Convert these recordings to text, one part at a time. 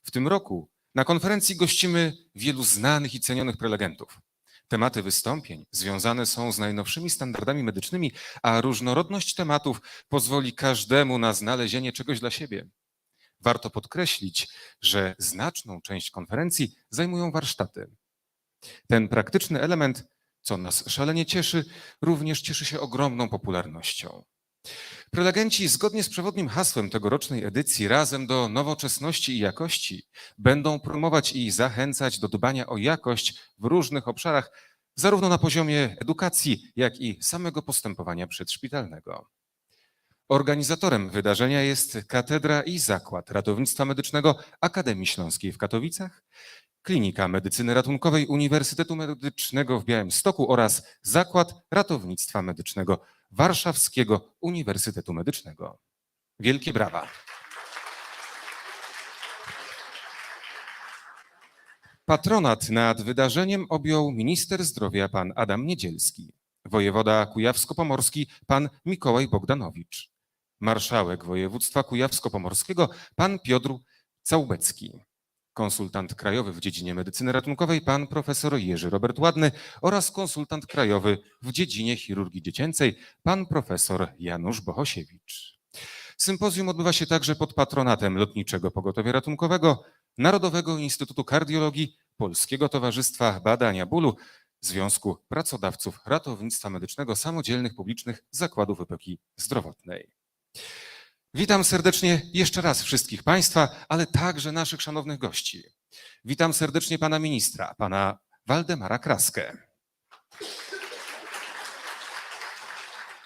W tym roku na konferencji gościmy wielu znanych i cenionych prelegentów. Tematy wystąpień związane są z najnowszymi standardami medycznymi, a różnorodność tematów pozwoli każdemu na znalezienie czegoś dla siebie. Warto podkreślić, że znaczną część konferencji zajmują warsztaty. Ten praktyczny element, co nas szalenie cieszy, również cieszy się ogromną popularnością. Prelegenci zgodnie z przewodnim hasłem tegorocznej edycji Razem do nowoczesności i jakości będą promować i zachęcać do dbania o jakość w różnych obszarach, zarówno na poziomie edukacji, jak i samego postępowania przedszpitalnego. Organizatorem wydarzenia jest Katedra i Zakład Ratownictwa Medycznego Akademii Śląskiej w Katowicach, Klinika Medycyny Ratunkowej Uniwersytetu Medycznego w Białymstoku oraz Zakład Ratownictwa Medycznego Warszawskiego Uniwersytetu Medycznego. Wielkie brawa. Patronat nad wydarzeniem objął minister zdrowia pan Adam Niedzielski, wojewoda kujawsko-pomorski pan Mikołaj Bogdanowicz, marszałek województwa kujawsko-pomorskiego pan Piotr Całbecki, konsultant krajowy w dziedzinie medycyny ratunkowej pan profesor Jerzy Robert Ładny oraz konsultant krajowy w dziedzinie chirurgii dziecięcej pan profesor Janusz Bohosiewicz. Sympozjum odbywa się także pod patronatem Lotniczego Pogotowia Ratunkowego, Narodowego Instytutu Kardiologii, Polskiego Towarzystwa Badania Bólu, Związku Pracodawców Ratownictwa Medycznego Samodzielnych Publicznych Zakładów Opieki Zdrowotnej. Witam serdecznie jeszcze raz wszystkich Państwa, ale także naszych szanownych gości. Witam serdecznie pana ministra, pana Waldemara Kraskę.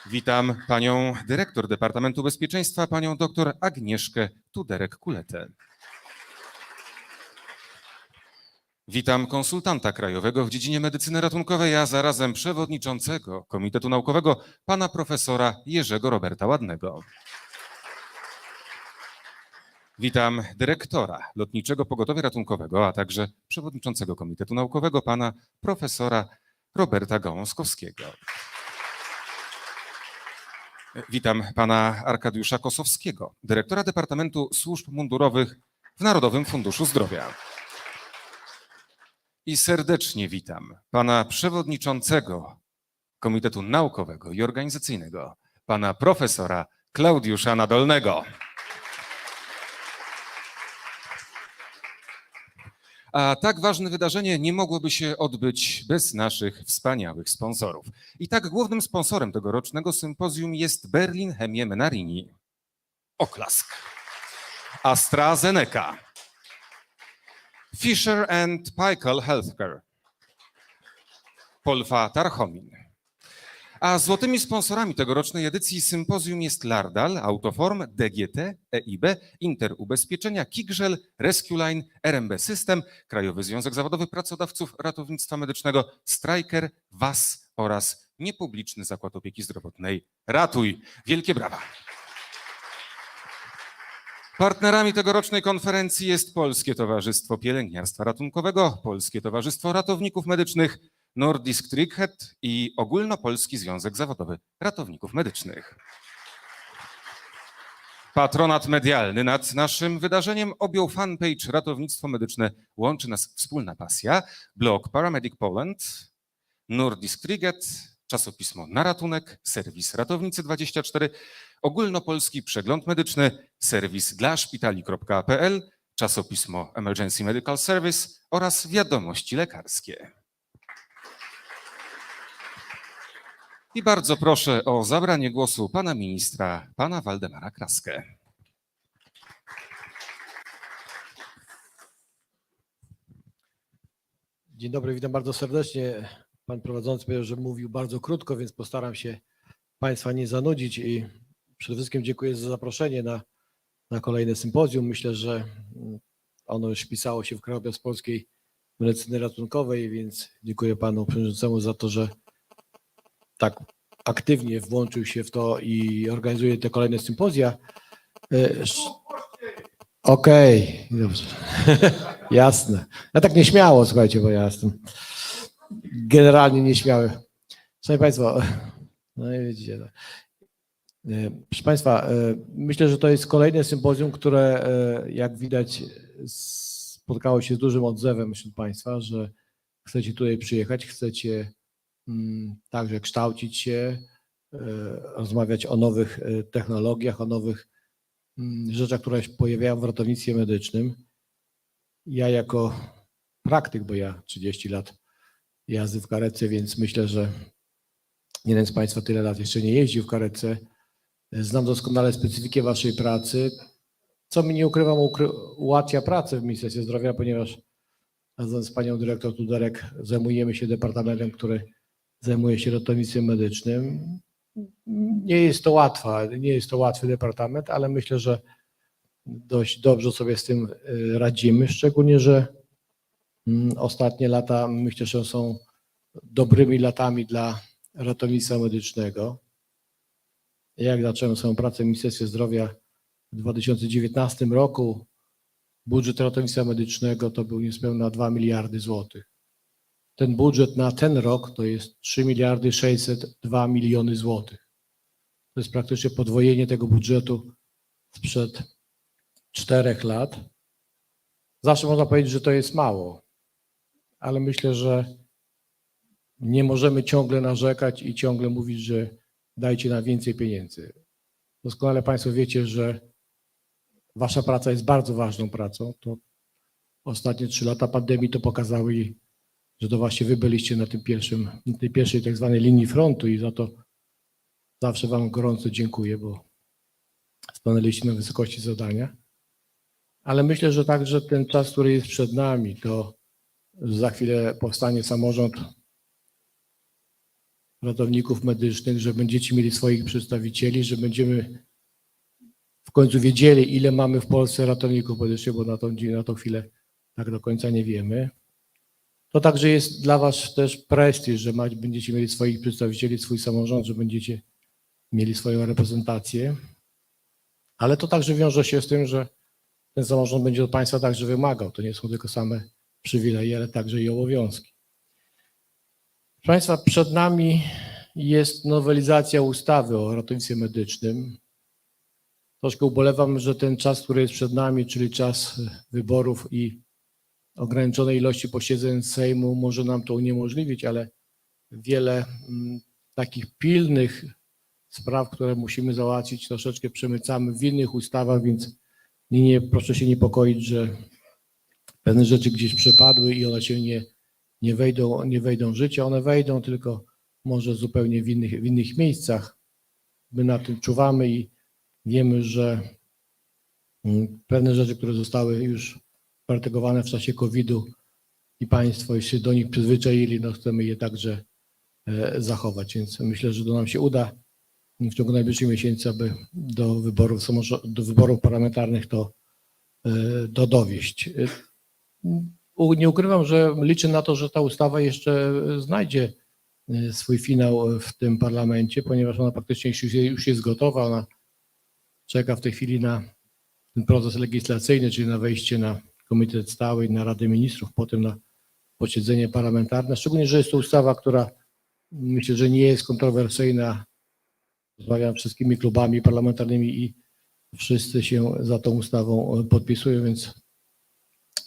Witam panią dyrektor Departamentu Bezpieczeństwa, panią dr Agnieszkę Tuderek-Kuletę. Witam konsultanta krajowego w dziedzinie medycyny ratunkowej, a zarazem przewodniczącego Komitetu Naukowego, pana profesora Jerzego Roberta Ładnego. Witam dyrektora Lotniczego Pogotowia Ratunkowego, a także przewodniczącego Komitetu Naukowego, pana profesora Roberta Gałązkowskiego. Witam pana Arkadiusza Kosowskiego, dyrektora Departamentu Służb Mundurowych w Narodowym Funduszu Zdrowia. I serdecznie witam pana przewodniczącego Komitetu Naukowego i Organizacyjnego, pana profesora Klaudiusza Nadolnego. A tak ważne wydarzenie nie mogłoby się odbyć bez naszych wspaniałych sponsorów. I tak głównym sponsorem tegorocznego sympozjum jest Berlin Chemie Menarini. Oklask. AstraZeneca. Fisher & Paykel Healthcare. Polfa Tarchomin. A złotymi sponsorami tegorocznej edycji sympozjum jest Lardal, Autoform, DGT, EIB, Interubezpieczenia, Kigrzel, Rescueline, RMB System, Krajowy Związek Zawodowy Pracodawców Ratownictwa Medycznego, Stryker, WAS oraz Niepubliczny Zakład Opieki Zdrowotnej Ratuj. Wielkie brawa. Partnerami tegorocznej konferencji jest Polskie Towarzystwo Pielęgniarstwa Ratunkowego, Polskie Towarzystwo Ratowników Medycznych, Nordisk Tryghed i Ogólnopolski Związek Zawodowy Ratowników Medycznych. Patronat medialny nad naszym wydarzeniem objął fanpage Ratownictwo Medyczne Łączy nas wspólna pasja, blog Paramedic Poland, Nordisk Tryghed, czasopismo Na Ratunek, serwis Ratownicy24, Ogólnopolski Przegląd Medyczny, serwis dla szpitali.pl, czasopismo Emergency Medical Service oraz Wiadomości Lekarskie. I bardzo proszę o zabranie głosu pana ministra, pana Waldemara Kraskę. Dzień dobry, witam bardzo serdecznie. Pan prowadzący powiedział, że mówił bardzo krótko, więc postaram się państwa nie zanudzić i przede wszystkim dziękuję za zaproszenie na kolejne sympozjum. Myślę, że ono już wpisało się w krajobraz polskiej medycyny ratunkowej, więc dziękuję panu przewodniczącemu za to, że tak aktywnie włączył się w to i organizuje te kolejne sympozja. Okej, dobrze. Jasne. Ja tak nieśmiało, słuchajcie, bo ja jestem generalnie nieśmiały. Szanowni Państwo, no i widzicie. Proszę Państwa, myślę, że to jest kolejne sympozjum, które jak widać z spotkało się z dużym odzewem wśród Państwa, że chcecie tutaj przyjechać, chcecie także kształcić się, rozmawiać o nowych technologiach, o nowych rzeczach, które się pojawiają w ratownictwie medycznym. Ja jako praktyk, bo ja 30 lat jazdy w karetce, więc myślę, że jeden z Państwa tyle lat jeszcze nie jeździł w karetce. Znam doskonale specyfikę Waszej pracy, co mi, nie ukrywam, ułatwia pracę w Ministerstwie Zdrowia, ponieważ razem z Panią Dyrektor Tuderek zajmujemy się departamentem, który zajmuje się ratownictwem medycznym. Nie jest to łatwy departament, ale myślę, że dość dobrze sobie z tym radzimy, szczególnie, że ostatnie lata myślę, że są dobrymi latami dla ratownictwa medycznego. Jak zacząłem swoją pracę w Ministerstwie Zdrowia w 2019 roku, budżet ratownictwa medycznego to był niespełna 2 miliardy złotych. Ten budżet na ten rok to jest 3 miliardy 602 miliony złotych. To jest praktycznie podwojenie tego budżetu sprzed 4 lat. Zawsze można powiedzieć, że to jest mało, ale myślę, że nie możemy ciągle narzekać i ciągle mówić, że dajcie nam więcej pieniędzy. Doskonale Państwo wiecie, że Wasza praca jest bardzo ważną pracą. To ostatnie 3 lata pandemii to pokazały, że to właśnie Wy byliście na tej pierwszej tak zwanej linii frontu i za to zawsze Wam gorąco dziękuję, bo stanęliście na wysokości zadania. Ale myślę, że także ten czas, który jest przed nami, to za chwilę powstanie samorząd ratowników medycznych, że będziecie mieli swoich przedstawicieli, że będziemy w końcu wiedzieli, ile mamy w Polsce ratowników medycznych, bo na tą chwilę tak do końca nie wiemy. To także jest dla Was też prestiż, że będziecie mieli swoich przedstawicieli, swój samorząd, że będziecie mieli swoją reprezentację, ale to także wiąże się z tym, że ten samorząd będzie od Państwa także wymagał. To nie są tylko same przywileje, ale także i obowiązki. Proszę Państwa, przed nami jest nowelizacja ustawy o ratownictwie medycznym. Troszkę ubolewam, że ten czas, który jest przed nami, czyli czas wyborów i ograniczonej ilości posiedzeń Sejmu może nam to uniemożliwić, ale wiele takich pilnych spraw, które musimy załatwić, troszeczkę przemycamy w innych ustawach, więc proszę się niepokoić, że pewne rzeczy gdzieś przepadły i one się nie wejdą w życie. One wejdą, tylko może zupełnie w innych miejscach. My na tym czuwamy i wiemy, że pewne rzeczy, które zostały już propagowane w czasie COVID-u i Państwo już się do nich przyzwyczaili, no chcemy je także zachować, więc myślę, że to nam się uda w ciągu najbliższych miesięcy, aby do wyborów parlamentarnych to dowieść. Nie ukrywam, że liczę na to, że ta ustawa jeszcze znajdzie swój finał w tym parlamencie, ponieważ ona praktycznie już jest gotowa, ona czeka w tej chwili na ten proces legislacyjny, czyli na wejście na Komitet Stały, na Radę Ministrów, potem na posiedzenie parlamentarne, szczególnie, że jest to ustawa, która myślę, że nie jest kontrowersyjna. Rozmawiam z wszystkimi klubami parlamentarnymi i wszyscy się za tą ustawą podpisują, więc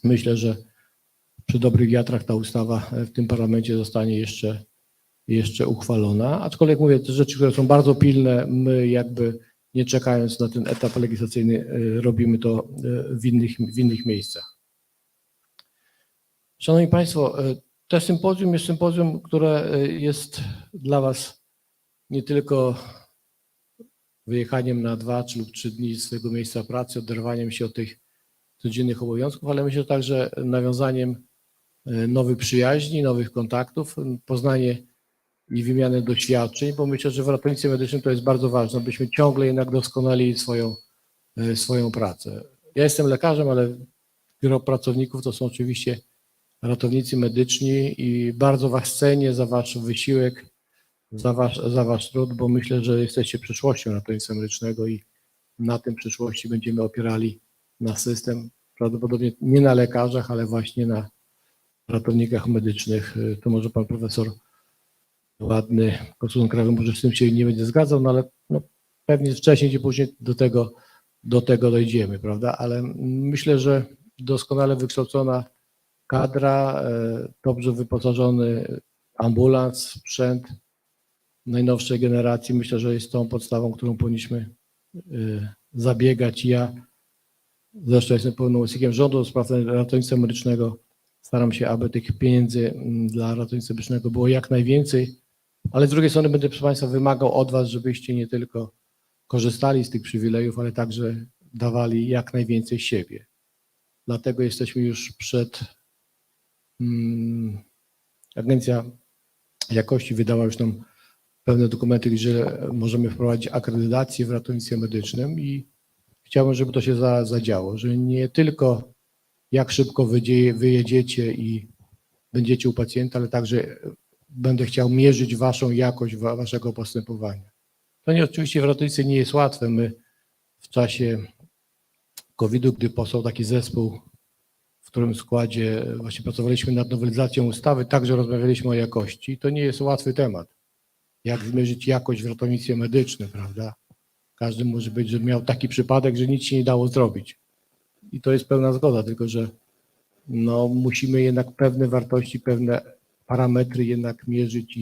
myślę, że przy dobrych wiatrach ta ustawa w tym parlamencie zostanie jeszcze uchwalona. Aczkolwiek mówię, te rzeczy, które są bardzo pilne, my jakby nie czekając na ten etap legislacyjny, robimy to w innych miejscach. Szanowni Państwo, to sympozjum jest sympozjum, które jest dla Was nie tylko wyjechaniem na 2 lub 3 dni z swojego miejsca pracy, oderwaniem się od tych codziennych obowiązków, ale myślę także nawiązaniem nowych przyjaźni, nowych kontaktów, poznanie i wymianę doświadczeń, bo myślę, że w ratownictwie medycznym to jest bardzo ważne, byśmy ciągle jednak doskonalili swoją pracę. Ja jestem lekarzem, ale gro pracowników to są oczywiście ratownicy medyczni i bardzo Was cenię za Wasz wysiłek, za Wasz trud, bo myślę, że jesteście przyszłością ratownictwa medycznego i na tym przyszłości będziemy opierali na system, prawdopodobnie nie na lekarzach, ale właśnie na ratownikach medycznych. To może Pan Profesor Ładny, konsultant krajowy, może z tym się nie będzie zgadzał, no ale pewnie wcześniej czy później do tego dojdziemy, prawda? Ale myślę, że doskonale wykształcona kadra, dobrze wyposażony ambulans, sprzęt najnowszej generacji. Myślę, że jest tą podstawą, którą powinniśmy zabiegać. Ja zresztą jestem pełnomocnikiem rządu do spraw ratownictwa medycznego. Staram się, aby tych pieniędzy dla ratownictwa medycznego było jak najwięcej, ale z drugiej strony będę, proszę Państwa, wymagał od Was, żebyście nie tylko korzystali z tych przywilejów, ale także dawali jak najwięcej siebie. Dlatego jesteśmy już przed, Agencja Jakości wydała już nam pewne dokumenty, że możemy wprowadzić akredytację w ratownictwie medycznym i chciałbym, żeby to się zadziało, że nie tylko jak szybko wyjedziecie i będziecie u pacjenta, ale także będę chciał mierzyć Waszą jakość Waszego postępowania. To oczywiście w ratownictwie nie jest łatwe. My w czasie COVID-u, gdy powstał taki zespół, w którym składzie właśnie pracowaliśmy nad nowelizacją ustawy, także rozmawialiśmy o jakości. To nie jest łatwy temat. Jak zmierzyć jakość w ratownictwie medycznym, prawda? Każdy może być, że miał taki przypadek, że nic się nie dało zrobić. I to jest pełna zgoda, tylko że no, musimy jednak pewne wartości, pewne parametry jednak mierzyć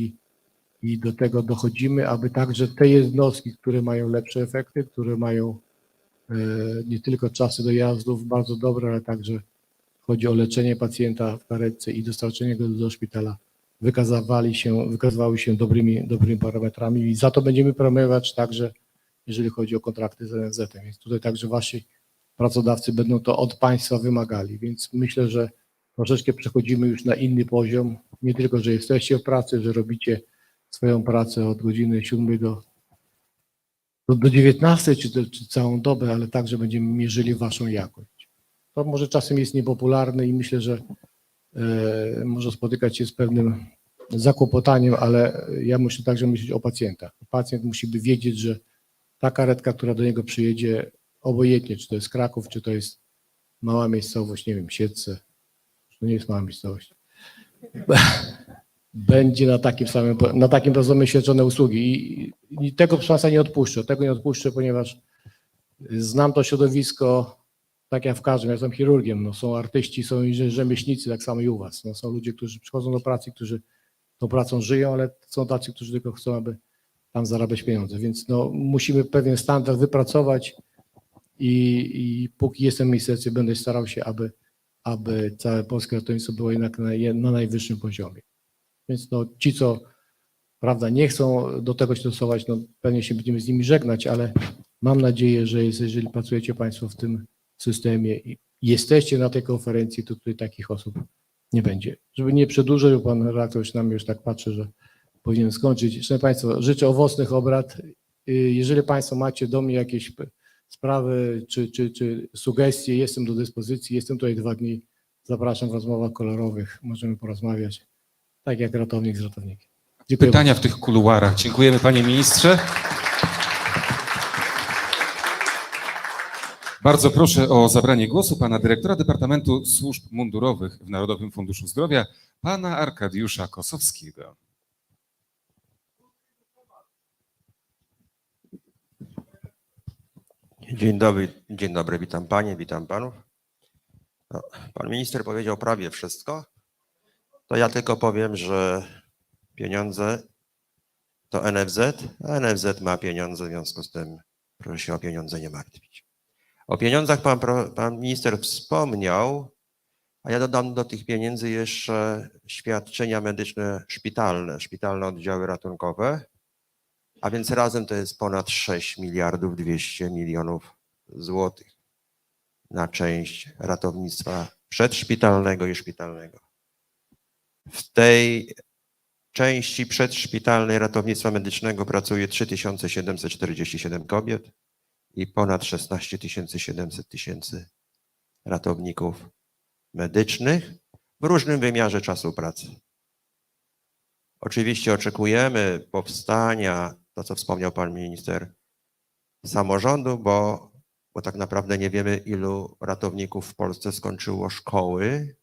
i do tego dochodzimy, aby także te jednostki, które mają lepsze efekty, które mają nie tylko czasy dojazdów bardzo dobre, ale także chodzi o leczenie pacjenta w karetce i dostarczenie go do szpitala, wykazywały się dobrymi parametrami i za to będziemy premiować także, jeżeli chodzi o kontrakty z NFZ-em. Więc tutaj także wasi pracodawcy będą to od państwa wymagali, więc myślę, że troszeczkę przechodzimy już na inny poziom. Nie tylko, że jesteście w pracy, że robicie swoją pracę od godziny 7 do 19 czy całą dobę, ale także będziemy mierzyli waszą jakość. To może czasem jest niepopularne i myślę, że może spotykać się z pewnym zakłopotaniem, ale ja muszę także myśleć o pacjentach. Pacjent musi wiedzieć, że ta karetka, która do niego przyjedzie, obojętnie, czy to jest Kraków, czy to jest mała miejscowość, nie wiem, Siedlce, to nie jest mała miejscowość, będzie na takim poziomie świadczone usługi i tego, proszę Państwa, nie odpuszczę. Tego nie odpuszczę, ponieważ znam to środowisko tak jak w każdym. Ja jestem chirurgiem, no, są artyści, są rzemieślnicy, tak samo i u Was. No, są ludzie, którzy przychodzą do pracy, którzy tą pracą żyją, ale są tacy, którzy tylko chcą, aby tam zarabiać pieniądze. Więc no, musimy pewien standard wypracować i póki jestem w ministerstwie, będę starał się, aby całe polskie ratownictwo było jednak na najwyższym poziomie. Więc no, ci, co prawda nie chcą do tego się stosować, no, pewnie się będziemy z nimi żegnać, ale mam nadzieję, że jeżeli pracujecie Państwo w tym systemie i jesteście na tej konferencji, to tutaj takich osób nie będzie. Żeby nie przedłużać, bo pan redaktor już na mnie już tak patrzy, że powinien skończyć. Szanowni Państwo, życzę owocnych obrad. Jeżeli Państwo macie do mnie jakieś sprawy czy sugestie, jestem do dyspozycji. Jestem tutaj 2 dni. Zapraszam w rozmowach kolorowych. Możemy porozmawiać, tak jak ratownik z ratownikiem. Dziękuję Pytania bardzo. w tych kuluarach. Dziękujemy, panie ministrze. Bardzo proszę o zabranie głosu pana dyrektora Departamentu Służb Mundurowych w Narodowym Funduszu Zdrowia, pana Arkadiusza Kosowskiego. Dzień dobry, witam panie, witam panów. No, pan minister powiedział prawie wszystko. To ja tylko powiem, że pieniądze to NFZ, a NFZ ma pieniądze, w związku z tym proszę się o pieniądze nie martwić. O pieniądzach pan minister wspomniał, a ja dodam do tych pieniędzy jeszcze świadczenia medyczne szpitalne oddziały ratunkowe, a więc razem to jest ponad 6 miliardów 200 milionów złotych na część ratownictwa przedszpitalnego i szpitalnego. W tej części przedszpitalnej ratownictwa medycznego pracuje 3747 kobiet i ponad 16 700 ratowników medycznych w różnym wymiarze czasu pracy. Oczywiście oczekujemy powstania, to co wspomniał pan minister, samorządu, bo tak naprawdę nie wiemy, ilu ratowników w Polsce skończyło szkoły,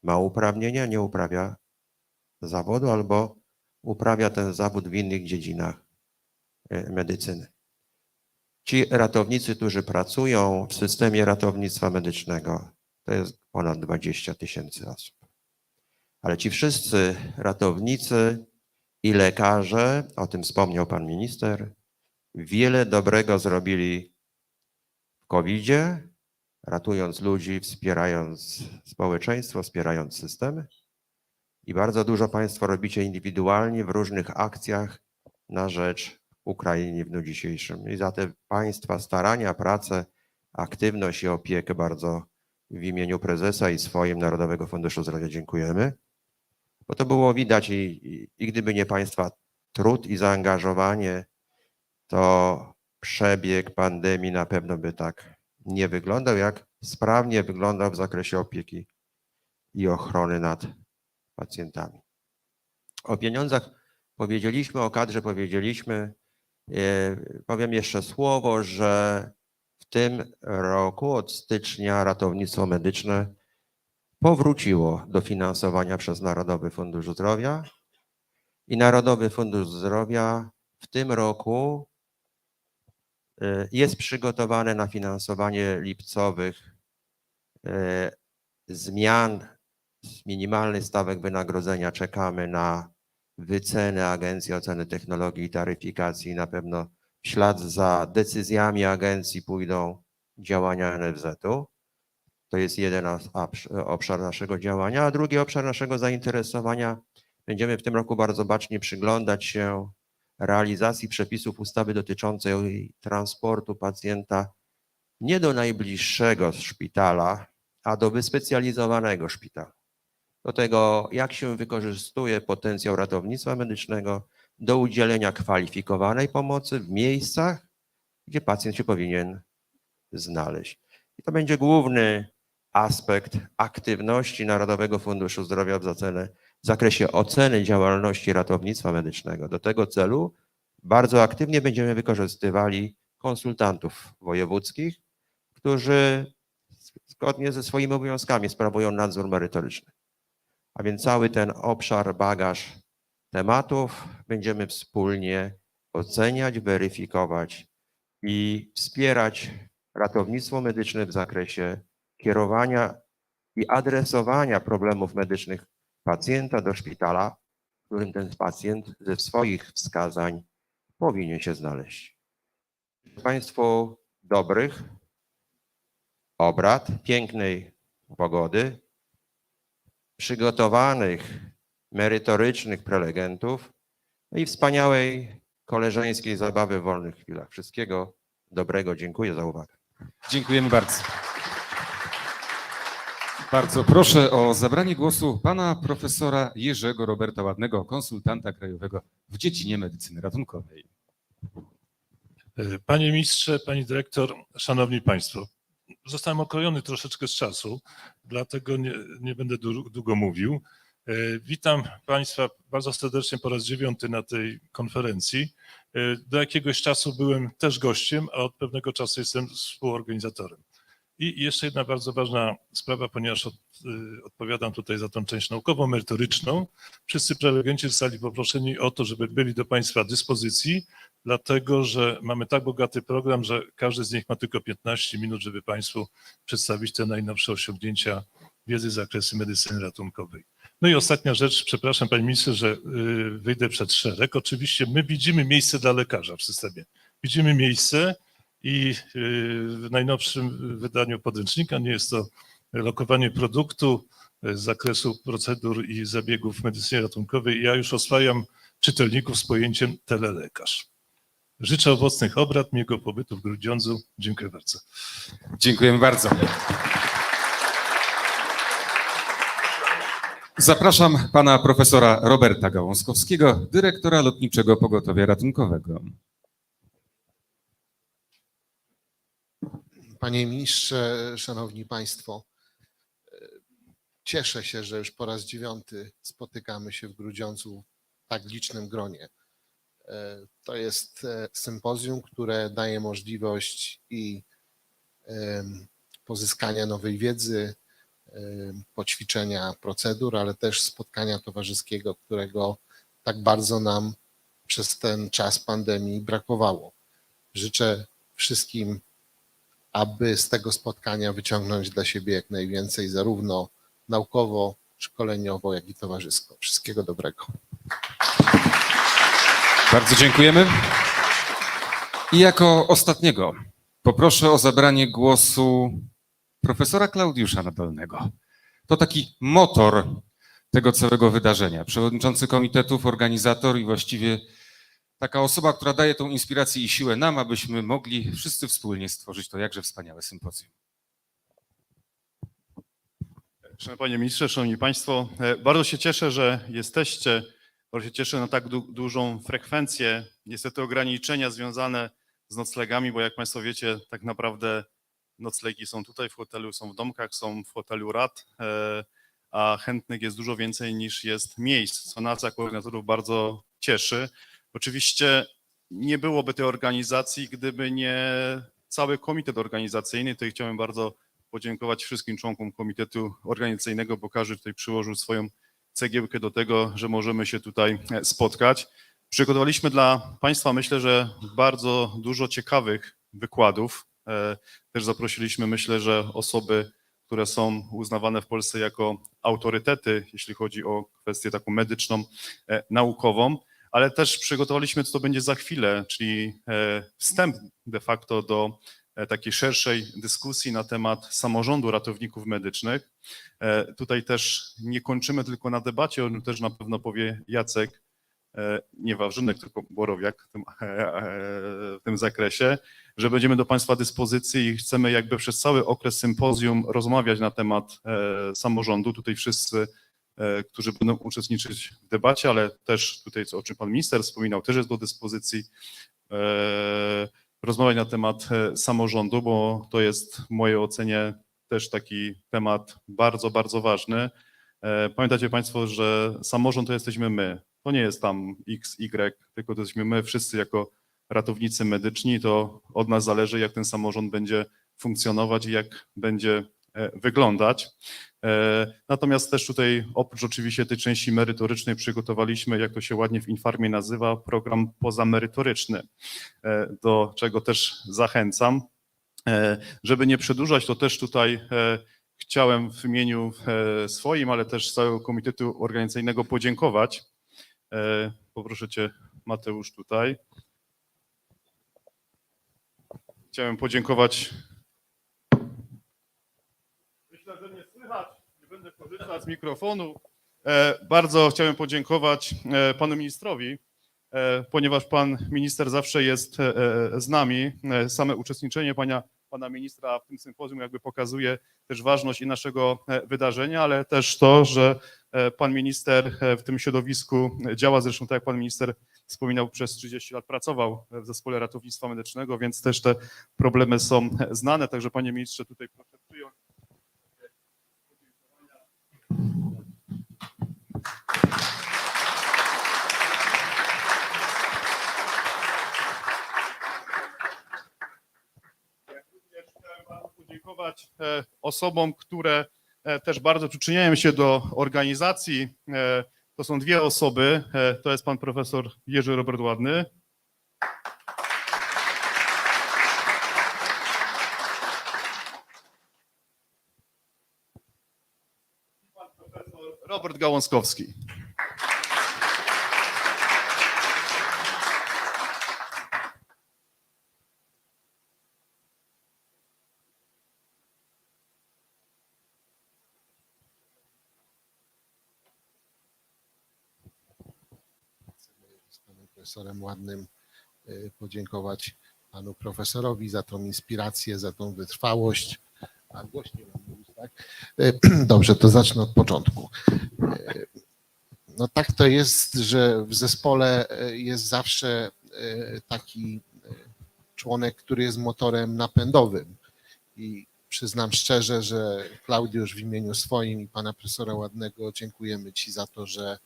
ma uprawnienia, nie uprawia zawodu albo uprawia ten zawód w innych dziedzinach medycyny. Ci ratownicy, którzy pracują w systemie ratownictwa medycznego, to jest ponad 20 000 osób. Ale ci wszyscy ratownicy i lekarze, o tym wspomniał pan minister, wiele dobrego zrobili w COVID-zie, ratując ludzi, wspierając społeczeństwo, wspierając systemy. I bardzo dużo państwo robicie indywidualnie w różnych akcjach na rzecz Ukrainy w dniu dzisiejszym. I za te państwa starania, pracę, aktywność i opiekę bardzo w imieniu prezesa i swoim Narodowego Funduszu Zdrowia dziękujemy. Bo to było widać i gdyby nie państwa trud i zaangażowanie, to przebieg pandemii na pewno by tak nie wyglądał, jak sprawnie wyglądał w zakresie opieki i ochrony nad pacjentami. O pieniądzach powiedzieliśmy, o kadrze powiedzieliśmy. Powiem jeszcze słowo, że w tym roku od stycznia ratownictwo medyczne powróciło do finansowania przez Narodowy Fundusz Zdrowia i Narodowy Fundusz Zdrowia w tym roku jest przygotowany na finansowanie lipcowych zmian z minimalnych stawek wynagrodzenia. Czekamy na wycenę Agencji Oceny Technologii i Taryfikacji. Na pewno w ślad za decyzjami agencji pójdą działania NFZ-u. To jest jeden obszar naszego działania, a drugi obszar naszego zainteresowania. Będziemy w tym roku bardzo bacznie przyglądać się realizacji przepisów ustawy dotyczącej transportu pacjenta nie do najbliższego szpitala, a do wyspecjalizowanego szpitala. Do tego, jak się wykorzystuje potencjał ratownictwa medycznego do udzielenia kwalifikowanej pomocy w miejscach, gdzie pacjent się powinien znaleźć. I to będzie główny aspekt aktywności Narodowego Funduszu Zdrowia w zakresie oceny działalności ratownictwa medycznego. Do tego celu bardzo aktywnie będziemy wykorzystywali konsultantów wojewódzkich, którzy zgodnie ze swoimi obowiązkami sprawują nadzór merytoryczny. A więc cały ten obszar, bagaż tematów będziemy wspólnie oceniać, weryfikować i wspierać ratownictwo medyczne w zakresie kierowania i adresowania problemów medycznych pacjenta do szpitala, w którym ten pacjent ze swoich wskazań powinien się znaleźć. Życzę Państwu dobrych obrad, pięknej pogody, przygotowanych, merytorycznych prelegentów i wspaniałej koleżeńskiej zabawy w wolnych chwilach. Wszystkiego dobrego. Dziękuję za uwagę. Dziękujemy bardzo. Bardzo proszę o zabranie głosu pana profesora Jerzego Roberta Ładnego, konsultanta krajowego w dziedzinie medycyny ratunkowej. Panie ministrze, pani dyrektor, szanowni państwo. Zostałem okrojony troszeczkę z czasu, dlatego nie będę długo mówił. Witam państwa bardzo serdecznie po raz 9 na tej konferencji. Do jakiegoś czasu byłem też gościem, a od pewnego czasu jestem współorganizatorem. I jeszcze jedna bardzo ważna sprawa, ponieważ odpowiadam tutaj za tą część naukową, merytoryczną. Wszyscy prelegenci zostali poproszeni o to, żeby byli do państwa dyspozycji, dlatego że mamy tak bogaty program, że każdy z nich ma tylko 15 minut, żeby państwu przedstawić te najnowsze osiągnięcia wiedzy z zakresu medycyny ratunkowej. No i ostatnia rzecz, przepraszam panie ministrze, że wyjdę przed szereg. Oczywiście my widzimy miejsce dla lekarza w systemie. Widzimy miejsce i w najnowszym wydaniu podręcznika nie jest to lokowanie produktu z zakresu procedur i zabiegów w medycynie ratunkowej. Ja już oswajam czytelników z pojęciem telelekarz. Życzę owocnych obrad, miłego pobytu w Grudziądzu. Dziękuję bardzo. Dziękujemy bardzo. Zapraszam pana profesora Roberta Gałązkowskiego, dyrektora Lotniczego Pogotowia Ratunkowego. Panie ministrze, szanowni państwo, cieszę się, że już po raz 9 spotykamy się w Grudziądzu w tak licznym gronie. To jest sympozjum, które daje możliwość i pozyskania nowej wiedzy, poćwiczenia procedur, ale też spotkania towarzyskiego, którego tak bardzo nam przez ten czas pandemii brakowało. Życzę wszystkim aby z tego spotkania wyciągnąć dla siebie jak najwięcej, zarówno naukowo, szkoleniowo, jak i towarzysko. Wszystkiego dobrego. Bardzo dziękujemy. I jako ostatniego poproszę o zabranie głosu profesora Klaudiusza Nadolnego. To taki motor tego całego wydarzenia. Przewodniczący komitetów, organizator i właściwie taka osoba, która daje tą inspirację i siłę nam, abyśmy mogli wszyscy wspólnie stworzyć to jakże wspaniałe sympozjum. Szanowny Panie Ministrze, Szanowni Państwo, bardzo się cieszę, że jesteście, bardzo się cieszę na tak dużą frekwencję. Niestety ograniczenia związane z noclegami, bo jak Państwo wiecie, tak naprawdę noclegi są tutaj w hotelu, są w domkach, są w hotelu rad, a chętnych jest dużo więcej niż jest miejsc, co nas jako organizatorów bardzo cieszy. Oczywiście nie byłoby tej organizacji, gdyby nie cały komitet organizacyjny. Tutaj chciałem bardzo podziękować wszystkim członkom komitetu organizacyjnego, bo każdy tutaj przyłożył swoją cegiełkę do tego, że możemy się tutaj spotkać. Przygotowaliśmy dla Państwa, myślę, że bardzo dużo ciekawych wykładów. Też zaprosiliśmy, myślę, że osoby, które są uznawane w Polsce jako autorytety, jeśli chodzi o kwestię taką medyczną, naukową, ale też przygotowaliśmy, co to będzie za chwilę, czyli wstęp de facto do takiej szerszej dyskusji na temat samorządu ratowników medycznych. Tutaj też nie kończymy tylko na debacie, o tym też na pewno powie Jacek, nie Wawrzynek, tylko Borowiak w tym zakresie, że będziemy do Państwa dyspozycji i chcemy jakby przez cały okres sympozjum rozmawiać na temat samorządu. Tutaj wszyscy, którzy będą uczestniczyć w debacie, ale też tutaj, o czym Pan Minister wspominał, też jest do dyspozycji, rozmawiać na temat samorządu, bo to jest w mojej ocenie też taki temat bardzo, bardzo ważny. Pamiętacie Państwo, że samorząd to jesteśmy my. To nie jest tam X, Y, tylko to jesteśmy my wszyscy jako ratownicy medyczni. To od nas zależy, jak ten samorząd będzie funkcjonować i jak będzie wyglądać. Natomiast też tutaj oprócz oczywiście tej części merytorycznej przygotowaliśmy, jak to się ładnie w Infarmie nazywa, program pozamerytoryczny, do czego też zachęcam. Żeby nie przedłużać, to też tutaj chciałem w imieniu swoim, ale też całego komitetu organizacyjnego podziękować. Poproszę Cię, Mateusz, tutaj. Chciałem podziękować. Myślę, że nie słychać, nie będę korzystał z mikrofonu. Bardzo chciałem podziękować panu ministrowi, ponieważ pan minister zawsze jest z nami. Same uczestniczenie pana ministra w tym sympozjum jakby pokazuje też ważność i naszego wydarzenia, ale też to, że pan minister w tym środowisku działa. Zresztą tak jak pan minister wspominał, przez 30 lat pracował w zespole ratownictwa medycznego, więc też te problemy są znane. Także panie ministrze, tutaj proszę przyjąć. Podziękować osobom, które też bardzo przyczyniają się do organizacji. To są dwie osoby. To jest pan profesor Jerzy Robert Ładny. I pan profesor Robert Gałązkowski. Z panem profesorem Ładnym podziękować panu profesorowi za tą inspirację, za tą wytrwałość. A głośniej mam mówić, tak? Dobrze, to zacznę od początku. No tak to jest, że w zespole jest zawsze taki członek, który jest motorem napędowym. I przyznam szczerze, że Klaudiusz w imieniu swoim i pana profesora Ładnego dziękujemy ci za to, że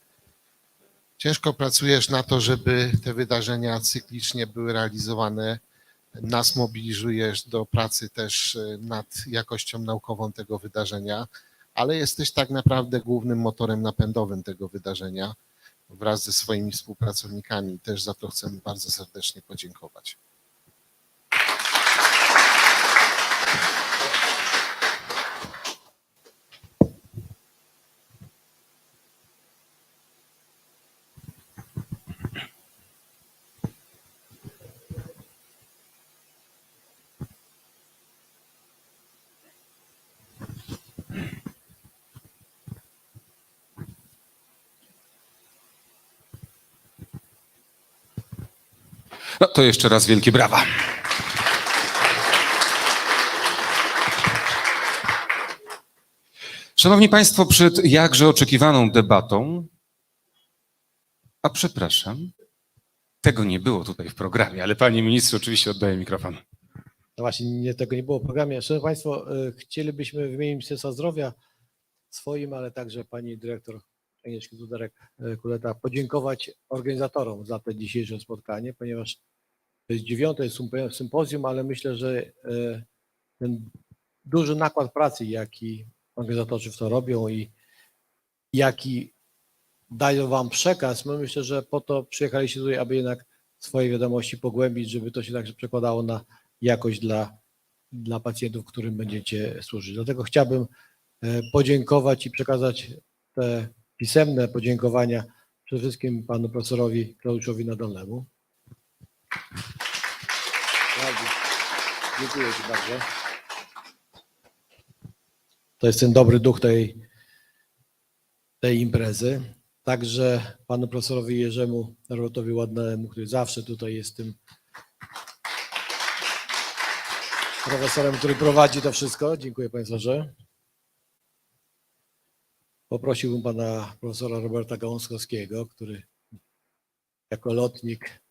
ciężko pracujesz na to, żeby te wydarzenia cyklicznie były realizowane. Nas mobilizujesz do pracy też nad jakością naukową tego wydarzenia, ale jesteś tak naprawdę głównym motorem napędowym tego wydarzenia wraz ze swoimi współpracownikami. Też za to chcemy bardzo serdecznie podziękować. No to jeszcze raz wielkie brawa. Szanowni Państwo, przed jakże oczekiwaną debatą, a przepraszam, tego nie było tutaj w programie, ale panie ministrze, oczywiście oddaję mikrofon. No właśnie, tego nie było w programie. Szanowni Państwo, chcielibyśmy w imieniu Ministerstwa Zdrowia swoim, ale także pani dyrektor Agnieszki Dudarek-Kuleta podziękować organizatorom za to dzisiejsze spotkanie, ponieważ to jest 9. sympozjum, ale myślę, że ten duży nakład pracy, jaki organizatorzy w to robią i jaki dają Wam przekaz, my myślę, że po to przyjechaliście tutaj, aby jednak swoje wiadomości pogłębić, żeby to się także przekładało na jakość dla pacjentów, którym będziecie służyć. Dlatego chciałbym podziękować i przekazać te pisemne podziękowania przede wszystkim panu profesorowi Klaudiuszowi Nadolnemu. Dziękuję Ci bardzo. To jest ten dobry duch tej imprezy. Także panu profesorowi Jerzemu Robertowi Ładnemu, który zawsze tutaj jest tym profesorem, który prowadzi to wszystko. Dziękuję panie profesorze. Poprosiłbym pana profesora Roberta Gałązkowskiego, który jako lotnik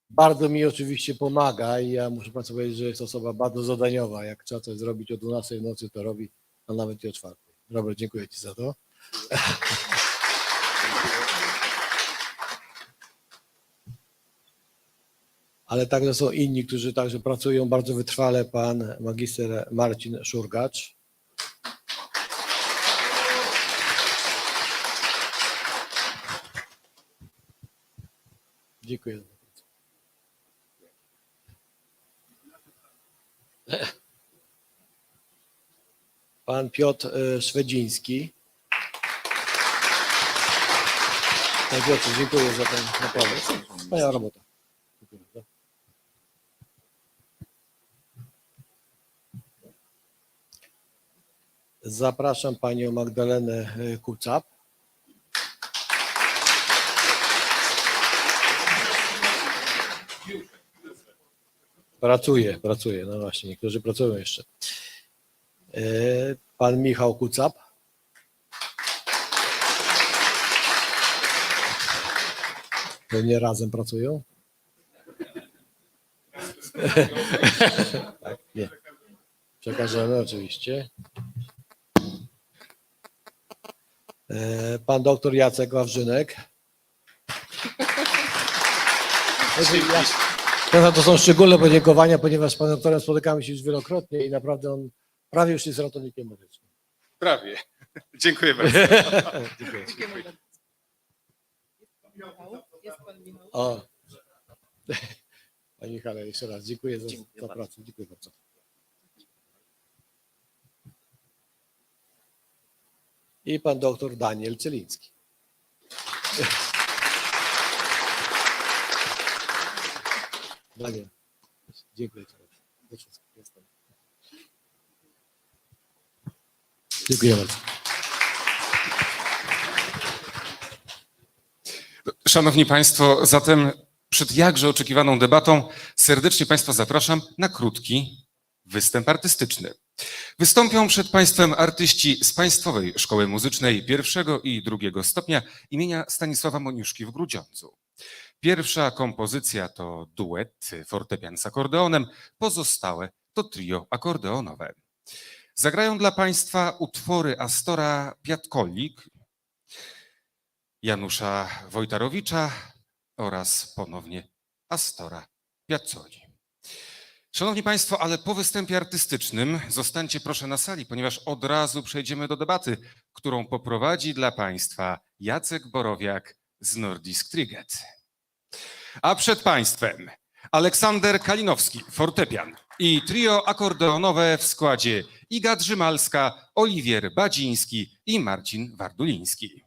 bardzo mi oczywiście pomaga i ja muszę państwu powiedzieć, że jest osoba bardzo zadaniowa. Jak trzeba coś zrobić o 12 w nocy, to robi, a nawet i o 4. Robert, dziękuję Ci za to. Ale także są inni, którzy także pracują bardzo wytrwale. Pan magister Marcin Szurgacz. Dziękuję. Pan Piotr Szwedziński. Panie Piotrze, dziękuję za ten pomysł. Wspaniała robota. Dziękuję bardzo. Zapraszam panią Magdalenę Kucap. Pracuje, no właśnie, niektórzy pracują jeszcze. Pan Michał Kucap. Pewnie razem pracują? Tak, nie. Przekażemy oczywiście. Pan doktor Jacek Wawrzynek. To są szczególne podziękowania, ponieważ z panem doktorem spotykamy się już wielokrotnie i naprawdę on prawie już jest ratownikiem medycznym. Prawie. Dziękuję bardzo. Dziękuję. Jest pan Michał. O. Panie Michale, jeszcze raz dziękuję za pracę. Dziękuję bardzo. I pan doktor Daniel Celiński. Daniel, dziękuję Ci bardzo. Jestem. Dziękuję bardzo. Szanowni Państwo, zatem przed jakże oczekiwaną debatą serdecznie Państwa zapraszam na krótki występ artystyczny. Wystąpią przed Państwem artyści z Państwowej Szkoły Muzycznej I i II stopnia imienia Stanisława Moniuszki w Grudziądzu. Pierwsza kompozycja to duet, fortepian z akordeonem, pozostałe to trio akordeonowe. Zagrają dla Państwa utwory Astora Piatkolik, Janusza Wojtarowicza oraz ponownie Astora Piazzoli. Szanowni Państwo, ale po występie artystycznym zostańcie proszę na sali, ponieważ od razu przejdziemy do debaty, którą poprowadzi dla Państwa Jacek Borowiak z Nordisk Triget. A przed Państwem Aleksander Kalinowski, fortepian i trio akordeonowe w składzie Iga Drzymalska, Oliwier Badziński i Marcin Warduliński.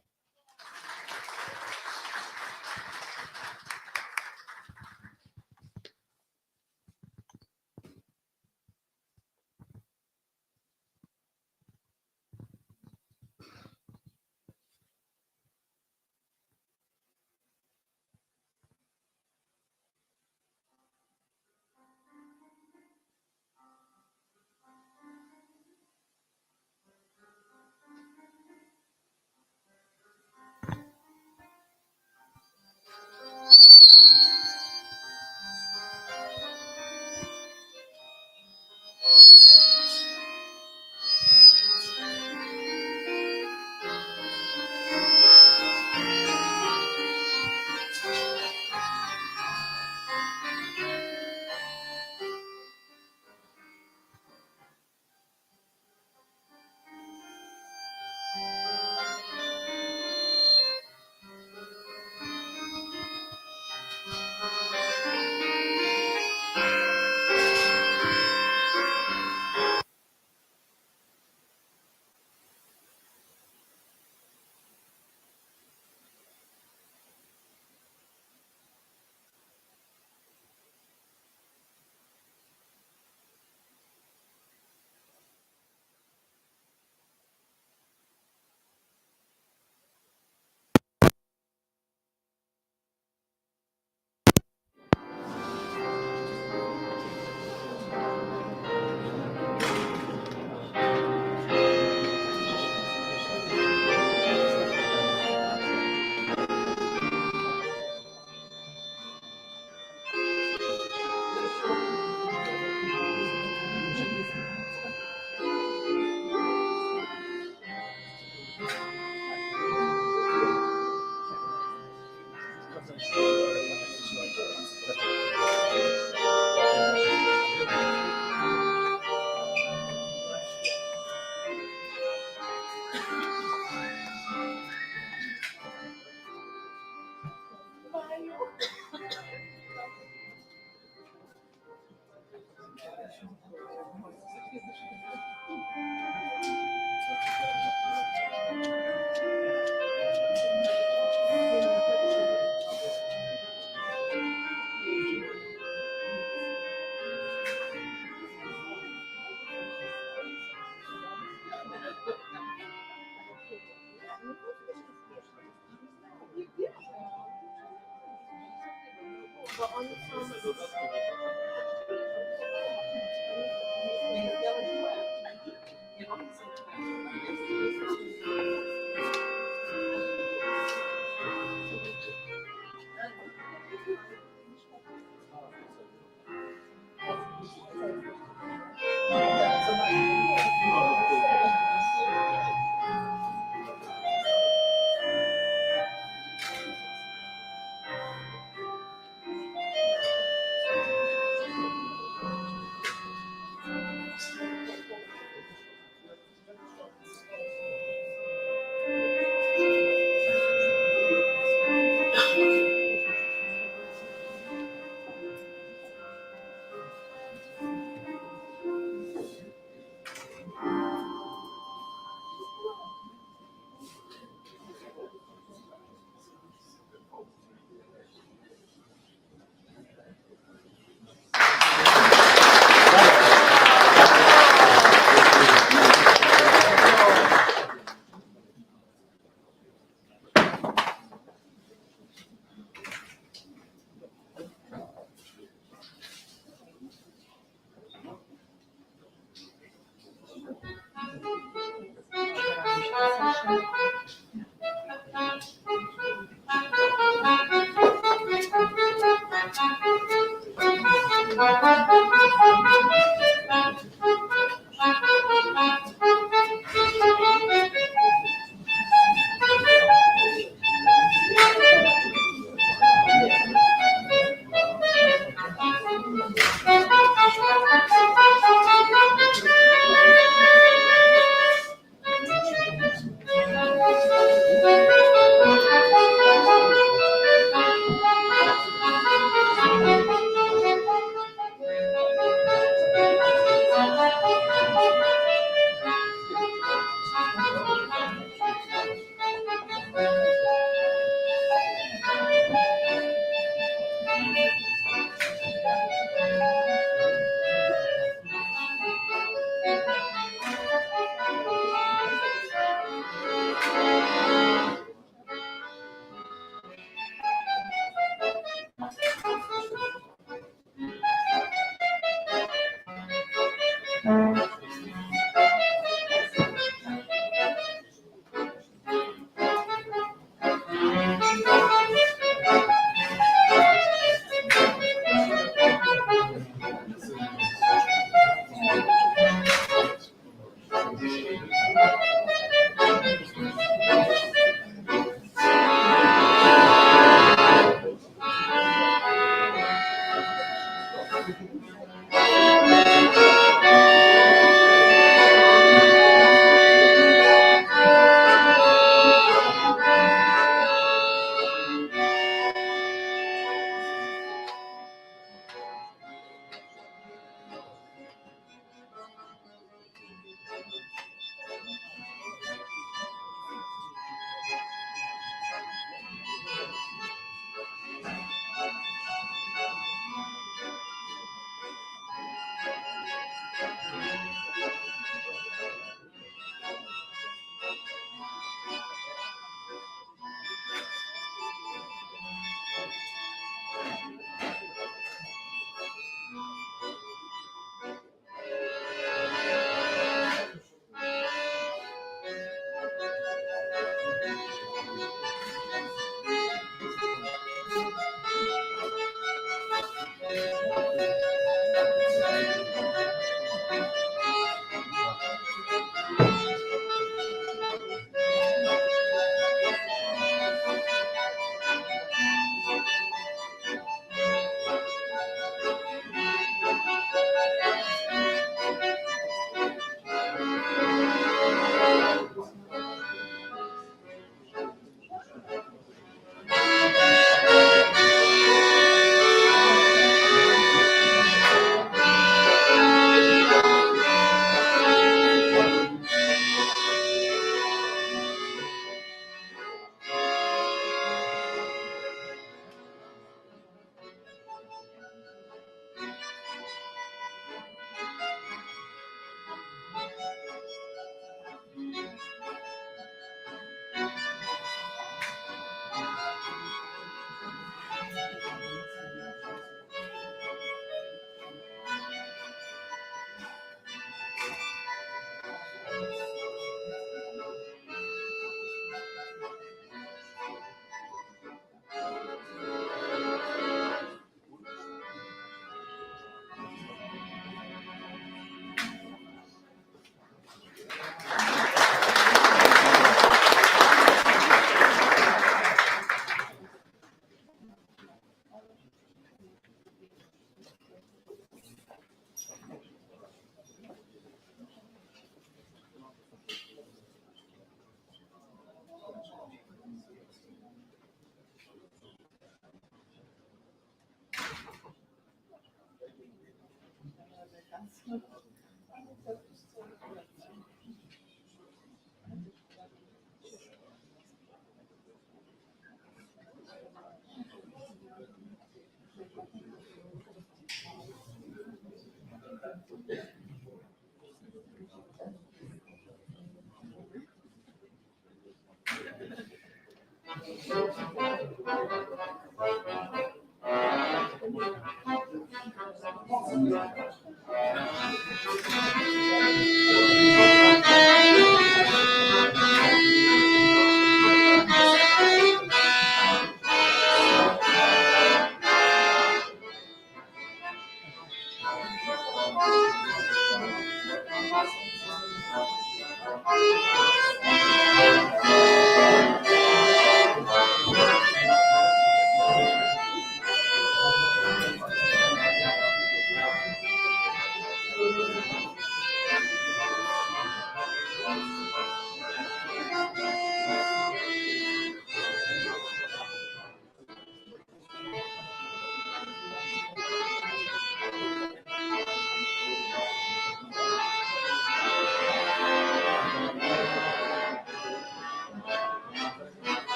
Bo oni są...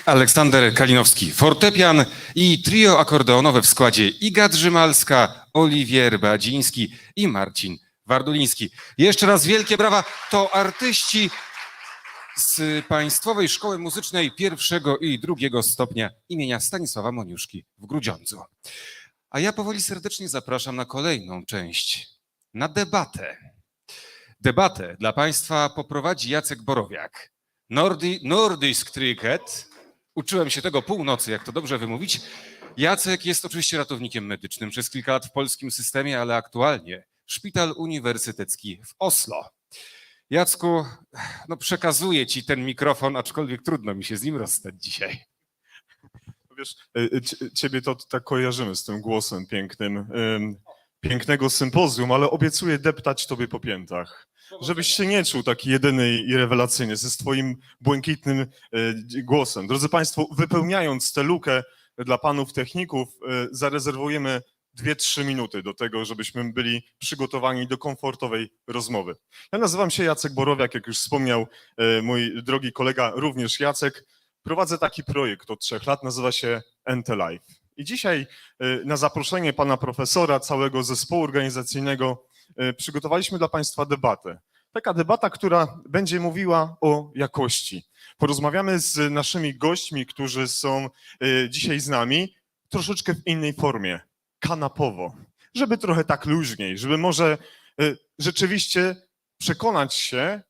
Aleksander Kalinowski, fortepian i trio akordeonowe w składzie Iga Drzymalska, Oliwier Badziński i Marcin Warduliński. Jeszcze raz wielkie brawa. To artyści z Państwowej Szkoły Muzycznej pierwszego i drugiego stopnia imienia Stanisława Moniuszki w Grudziądzu. A ja powoli serdecznie zapraszam na kolejną część, na debatę. Debatę dla Państwa poprowadzi Jacek Borowiak. Nordisk Cricket. Uczyłem się tego północy, jak to dobrze wymówić. Jacek jest oczywiście ratownikiem medycznym przez kilka lat w polskim systemie, ale aktualnie Szpital Uniwersytecki w Oslo. Jacku, no przekazuję Ci ten mikrofon, aczkolwiek trudno mi się z nim rozstać dzisiaj. Wiesz, ciebie to tak kojarzymy z tym głosem pięknym, pięknego sympozjum, ale obiecuję deptać tobie po piętach. Żebyś się nie czuł taki jedyny i rewelacyjny ze swoim błękitnym głosem. Drodzy Państwo, wypełniając tę lukę dla panów techników, zarezerwujemy 2-3 minuty do tego, żebyśmy byli przygotowani do komfortowej rozmowy. Ja nazywam się Jacek Borowiak, jak już wspomniał mój drogi kolega, również Jacek. Prowadzę taki projekt od 3 lat, nazywa się NT Live. I dzisiaj na zaproszenie pana profesora, całego zespołu organizacyjnego przygotowaliśmy dla Państwa debatę. Taka debata, która będzie mówiła o jakości. Porozmawiamy z naszymi gośćmi, którzy są dzisiaj z nami, troszeczkę w innej formie, kanapowo, żeby trochę tak luźniej, żeby może rzeczywiście przekonać się,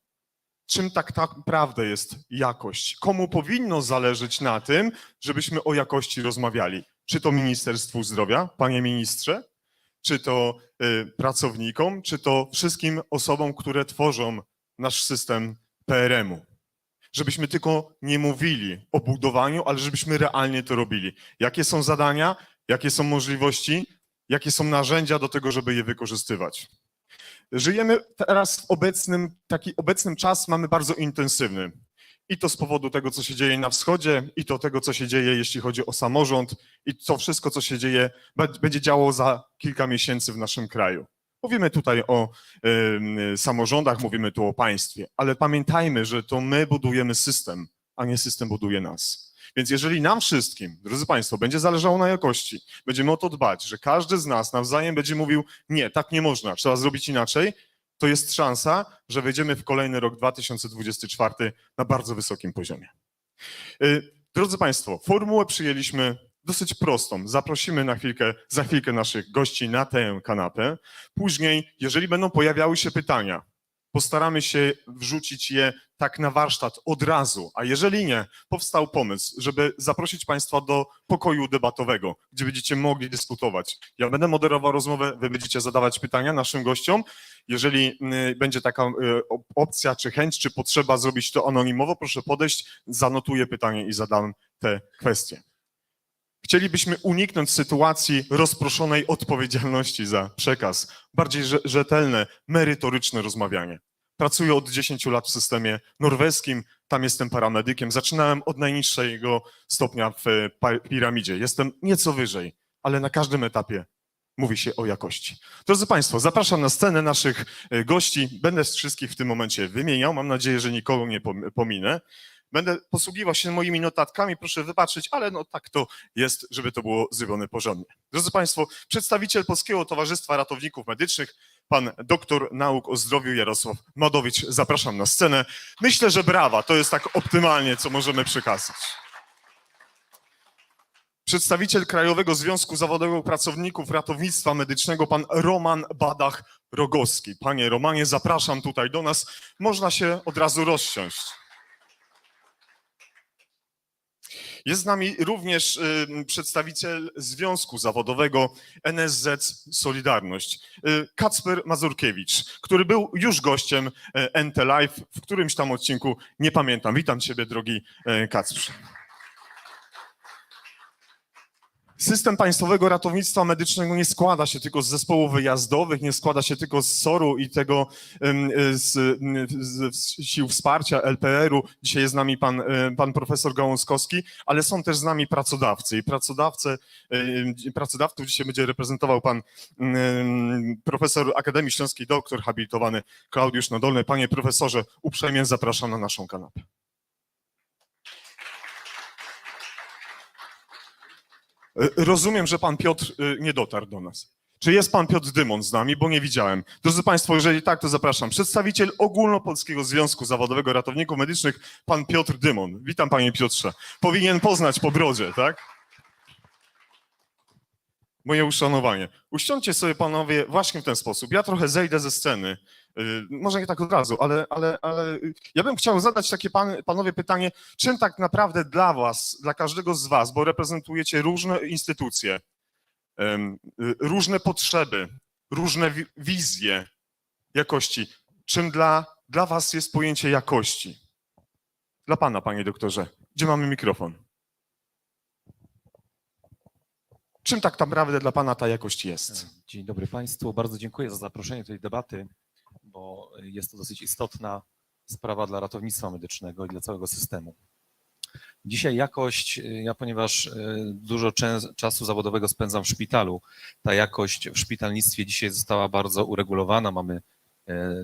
czym tak naprawdę jest jakość, komu powinno zależeć na tym, żebyśmy o jakości rozmawiali. Czy to Ministerstwu Zdrowia, panie ministrze, czy to pracownikom, czy to wszystkim osobom, które tworzą nasz system PRM-u. Żebyśmy tylko nie mówili o budowaniu, ale żebyśmy realnie to robili. Jakie są zadania, jakie są możliwości, jakie są narzędzia do tego, żeby je wykorzystywać. Żyjemy teraz w taki obecny czas mamy bardzo intensywny. I to z powodu tego, co się dzieje na wschodzie, i to tego, co się dzieje, jeśli chodzi o samorząd, i to wszystko, co się dzieje, będzie działo za kilka miesięcy w naszym kraju. Mówimy tutaj o samorządach, mówimy tu o państwie, ale pamiętajmy, że to my budujemy system, a nie system buduje nas. Więc jeżeli nam wszystkim, drodzy Państwo, będzie zależało na jakości, będziemy o to dbać, że każdy z nas nawzajem będzie mówił, nie, tak nie można, trzeba zrobić inaczej, to jest szansa, że wejdziemy w kolejny rok 2024 na bardzo wysokim poziomie. Drodzy Państwo, formułę przyjęliśmy dosyć prostą. Zaprosimy za chwilkę naszych gości na tę kanapę. Później, jeżeli będą pojawiały się pytania, postaramy się wrzucić je tak na warsztat od razu, a jeżeli nie, powstał pomysł, żeby zaprosić Państwa do pokoju debatowego, gdzie będziecie mogli dyskutować. Ja będę moderował rozmowę, wy będziecie zadawać pytania naszym gościom. Jeżeli będzie taka opcja, czy chęć, czy potrzeba zrobić to anonimowo, proszę podejść, zanotuję pytanie i zadam te kwestie. Chcielibyśmy uniknąć sytuacji rozproszonej odpowiedzialności za przekaz, bardziej rzetelne, merytoryczne rozmawianie. Pracuję od 10 lat w systemie norweskim, tam jestem paramedykiem. Zaczynałem od najniższego stopnia w piramidzie. Jestem nieco wyżej, ale na każdym etapie mówi się o jakości. Drodzy Państwo, zapraszam na scenę naszych gości. Będę z wszystkich w tym momencie wymieniał. Mam nadzieję, że nikogo nie pominę. Będę posługiwał się moimi notatkami, proszę wybaczyć, ale no tak to jest, żeby to było zrobione porządnie. Drodzy Państwo, przedstawiciel Polskiego Towarzystwa Ratowników Medycznych, pan doktor nauk o zdrowiu Jarosław Madowicz. Zapraszam na scenę. Myślę, że brawa, to jest tak optymalnie, co możemy przekazać. Przedstawiciel Krajowego Związku Zawodowego Pracowników Ratownictwa Medycznego, pan Roman Badach-Rogowski. Panie Romanie, zapraszam tutaj do nas. Można się od razu rozsiąść. Jest z nami również przedstawiciel Związku Zawodowego NSZ Solidarność, Kacper Mazurkiewicz, który był już gościem NT Live w którymś tam odcinku, nie pamiętam. Witam Ciebie, drogi Kacprze. System Państwowego Ratownictwa Medycznego nie składa się tylko z zespołów wyjazdowych, nie składa się tylko z SOR-u i tego z sił wsparcia LPR-u. Dzisiaj jest z nami pan profesor Gałązkowski, ale są też z nami pracodawcy i pracodawców dzisiaj będzie reprezentował pan profesor Akademii Śląskiej, doktor habilitowany Klaudiusz Nadolny. Panie profesorze, uprzejmie zapraszam na naszą kanapę. Rozumiem, że pan Piotr nie dotarł do nas. Czy jest pan Piotr Dymon z nami, bo nie widziałem. Drodzy Państwo, jeżeli tak, to zapraszam. Przedstawiciel Ogólnopolskiego Związku Zawodowego Ratowników Medycznych, pan Piotr Dymon. Witam, panie Piotrze. Powinien poznać po brodzie, tak? Moje uszanowanie. Usiądźcie sobie, panowie, właśnie w ten sposób. Ja trochę zejdę ze sceny. Może nie tak od razu, ale ja bym chciał zadać takie panowie pytanie, czym tak naprawdę dla was, dla każdego z was, bo reprezentujecie różne instytucje, różne potrzeby, różne wizje jakości, czym dla was jest pojęcie jakości? Dla pana, panie doktorze. Gdzie mamy mikrofon? Czym tak naprawdę dla pana ta jakość jest? Dzień dobry Państwu. Bardzo dziękuję za zaproszenie do tej debaty, bo jest to dosyć istotna sprawa dla ratownictwa medycznego i dla całego systemu. Dzisiaj jakość, ja ponieważ dużo czasu zawodowego spędzam w szpitalu, ta jakość w szpitalnictwie dzisiaj została bardzo uregulowana. Mamy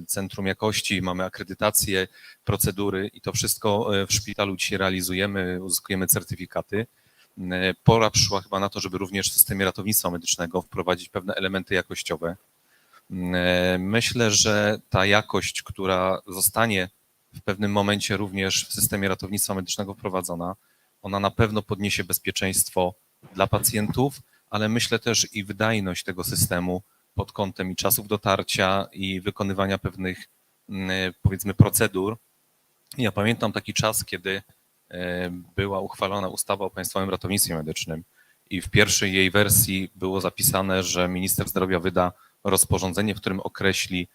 centrum jakości, mamy akredytację, procedury i to wszystko w szpitalu dzisiaj realizujemy, uzyskujemy certyfikaty. Pora przyszła chyba na to, żeby również w systemie ratownictwa medycznego wprowadzić pewne elementy jakościowe. Myślę, że ta jakość, która zostanie w pewnym momencie również w systemie ratownictwa medycznego wprowadzona, ona na pewno podniesie bezpieczeństwo dla pacjentów, ale myślę też i wydajność tego systemu pod kątem i czasów dotarcia i wykonywania pewnych, powiedzmy, procedur. Ja pamiętam taki czas, kiedy była uchwalona ustawa o Państwowym Ratownictwie Medycznym i w pierwszej jej wersji było zapisane, że minister zdrowia wyda rozporządzenie, w którym określi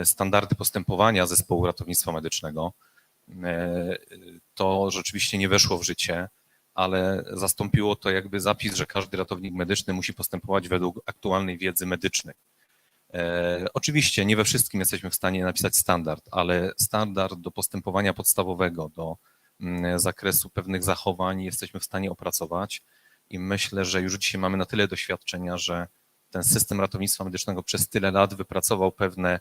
standardy postępowania zespołu ratownictwa medycznego. To rzeczywiście nie weszło w życie, ale zastąpiło to jakby zapis, że każdy ratownik medyczny musi postępować według aktualnej wiedzy medycznej. Oczywiście nie we wszystkim jesteśmy w stanie napisać standard, ale standard do postępowania podstawowego, do zakresu pewnych zachowań jesteśmy w stanie opracować i myślę, że już dzisiaj mamy na tyle doświadczenia, że ten system ratownictwa medycznego przez tyle lat wypracował pewne